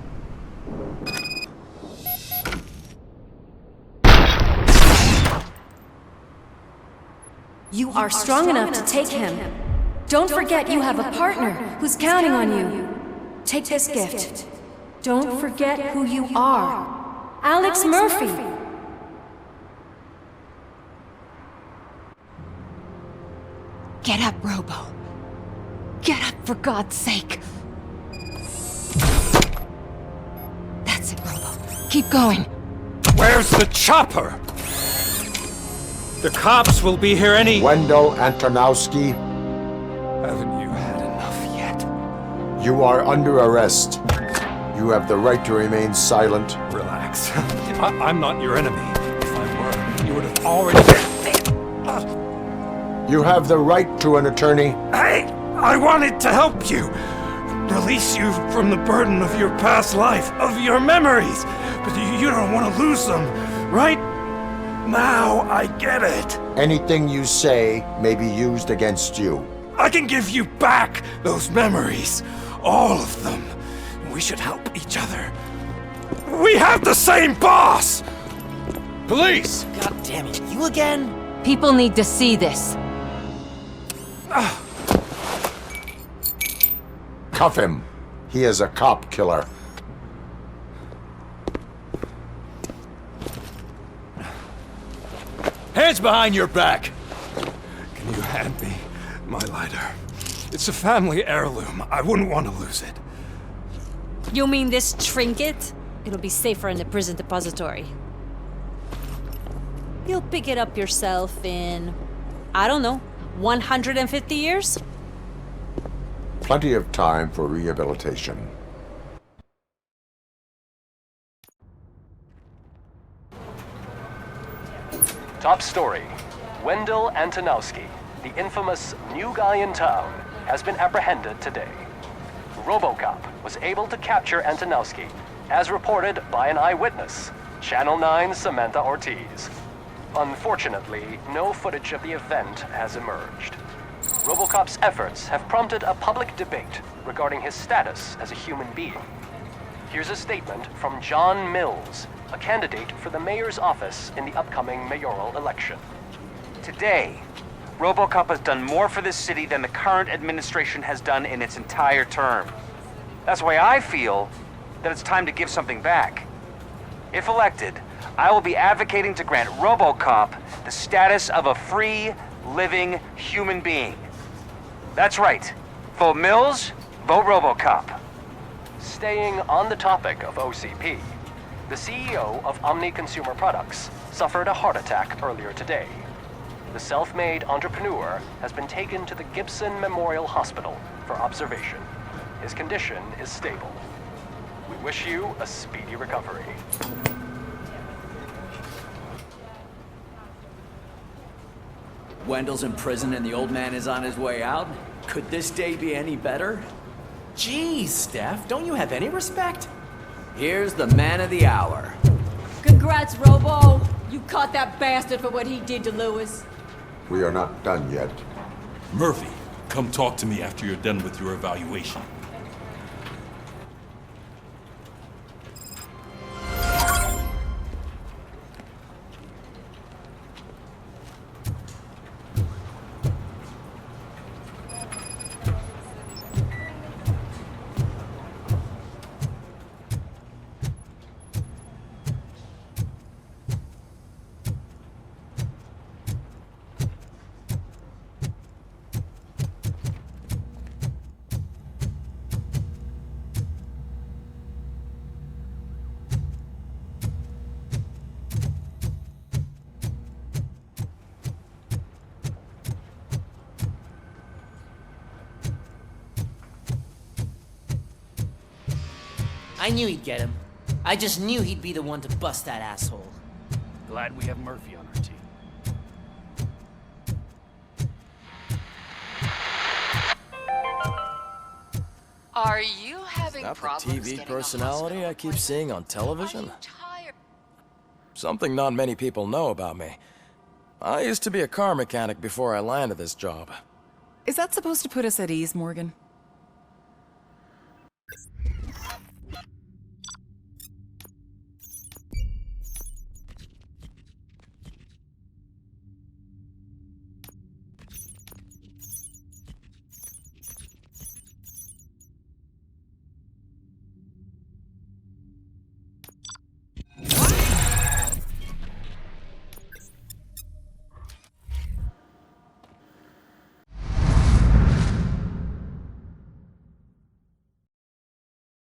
Speaker 13: You are strong enough to take him. Don't forget you have a partner who's counting on you. Take this gift. Don't forget who you are. Alex Murphy.
Speaker 15: Get up, Robo. Get up, for God's sake. That's it, Robo. Keep going.
Speaker 12: Where's the chopper? The cops will be here any—
Speaker 1: Wendell Antonowski.
Speaker 12: Haven't you had enough yet?
Speaker 1: You are under arrest. You have the right to remain silent.
Speaker 12: Relax. I'm not your enemy. If I were, you would have already—
Speaker 1: You have the right to an attorney.
Speaker 12: I wanted to help you. Release you from the burden of your past life, of your memories. But you don't want to lose them, right? Now I get it.
Speaker 1: Anything you say may be used against you.
Speaker 12: I can give you back those memories. All of them. We should help each other. We have the same boss! Police!
Speaker 11: God damn it, you again?
Speaker 3: People need to see this.
Speaker 1: Cuff him. He is a cop killer.
Speaker 12: Hands behind your back! Can you hand me my lighter? It's a family heirloom. I wouldn't want to lose it.
Speaker 20: You mean this trinket? It'll be safer in the prison depository. You'll pick it up yourself in, I don't know, 150 years?
Speaker 1: Plenty of time for rehabilitation.
Speaker 6: Top story. Wendell Antonowski, the infamous new guy in town, has been apprehended today. Robocop was able to capture Antonowski, as reported by an eyewitness, Channel 9's Samantha Ortiz. Unfortunately, no footage of the event has emerged. Robocop's efforts have prompted a public debate regarding his status as a human being. Here's a statement from John Mills, a candidate for the mayor's office in the upcoming mayoral election.
Speaker 10: Today, Robocop has done more for this city than the current administration has done in its entire term. That's why I feel that it's time to give something back. If elected, I will be advocating to grant Robocop the status of a free, living human being. That's right. Vote Mills, vote Robocop.
Speaker 6: Staying on the topic of OCP, the CEO of Omni Consumer Products suffered a heart attack earlier today. The self-made entrepreneur has been taken to the Gibson Memorial Hospital for observation. His condition is stable. We wish you a speedy recovery.
Speaker 22: Wendell's in prison and the old man is on his way out? Could this day be any better? Geez, Steph, don't you have any respect? Here's the man of the hour.
Speaker 13: Congrats, Robo! You caught that bastard for what he did to Lewis.
Speaker 1: We are not done yet.
Speaker 18: Murphy, come talk to me after you're done with your evaluation.
Speaker 23: I knew he'd get him. I just knew he'd be the one to bust that asshole.
Speaker 21: Glad we have Murphy on our team.
Speaker 3: Are you having
Speaker 24: Not the
Speaker 3: problems
Speaker 24: TV
Speaker 3: getting
Speaker 24: personality I keep seeing on television? Something not many people know about me. I used to be a car mechanic before I landed this job.
Speaker 14: Is that supposed to put us at ease, Morgan?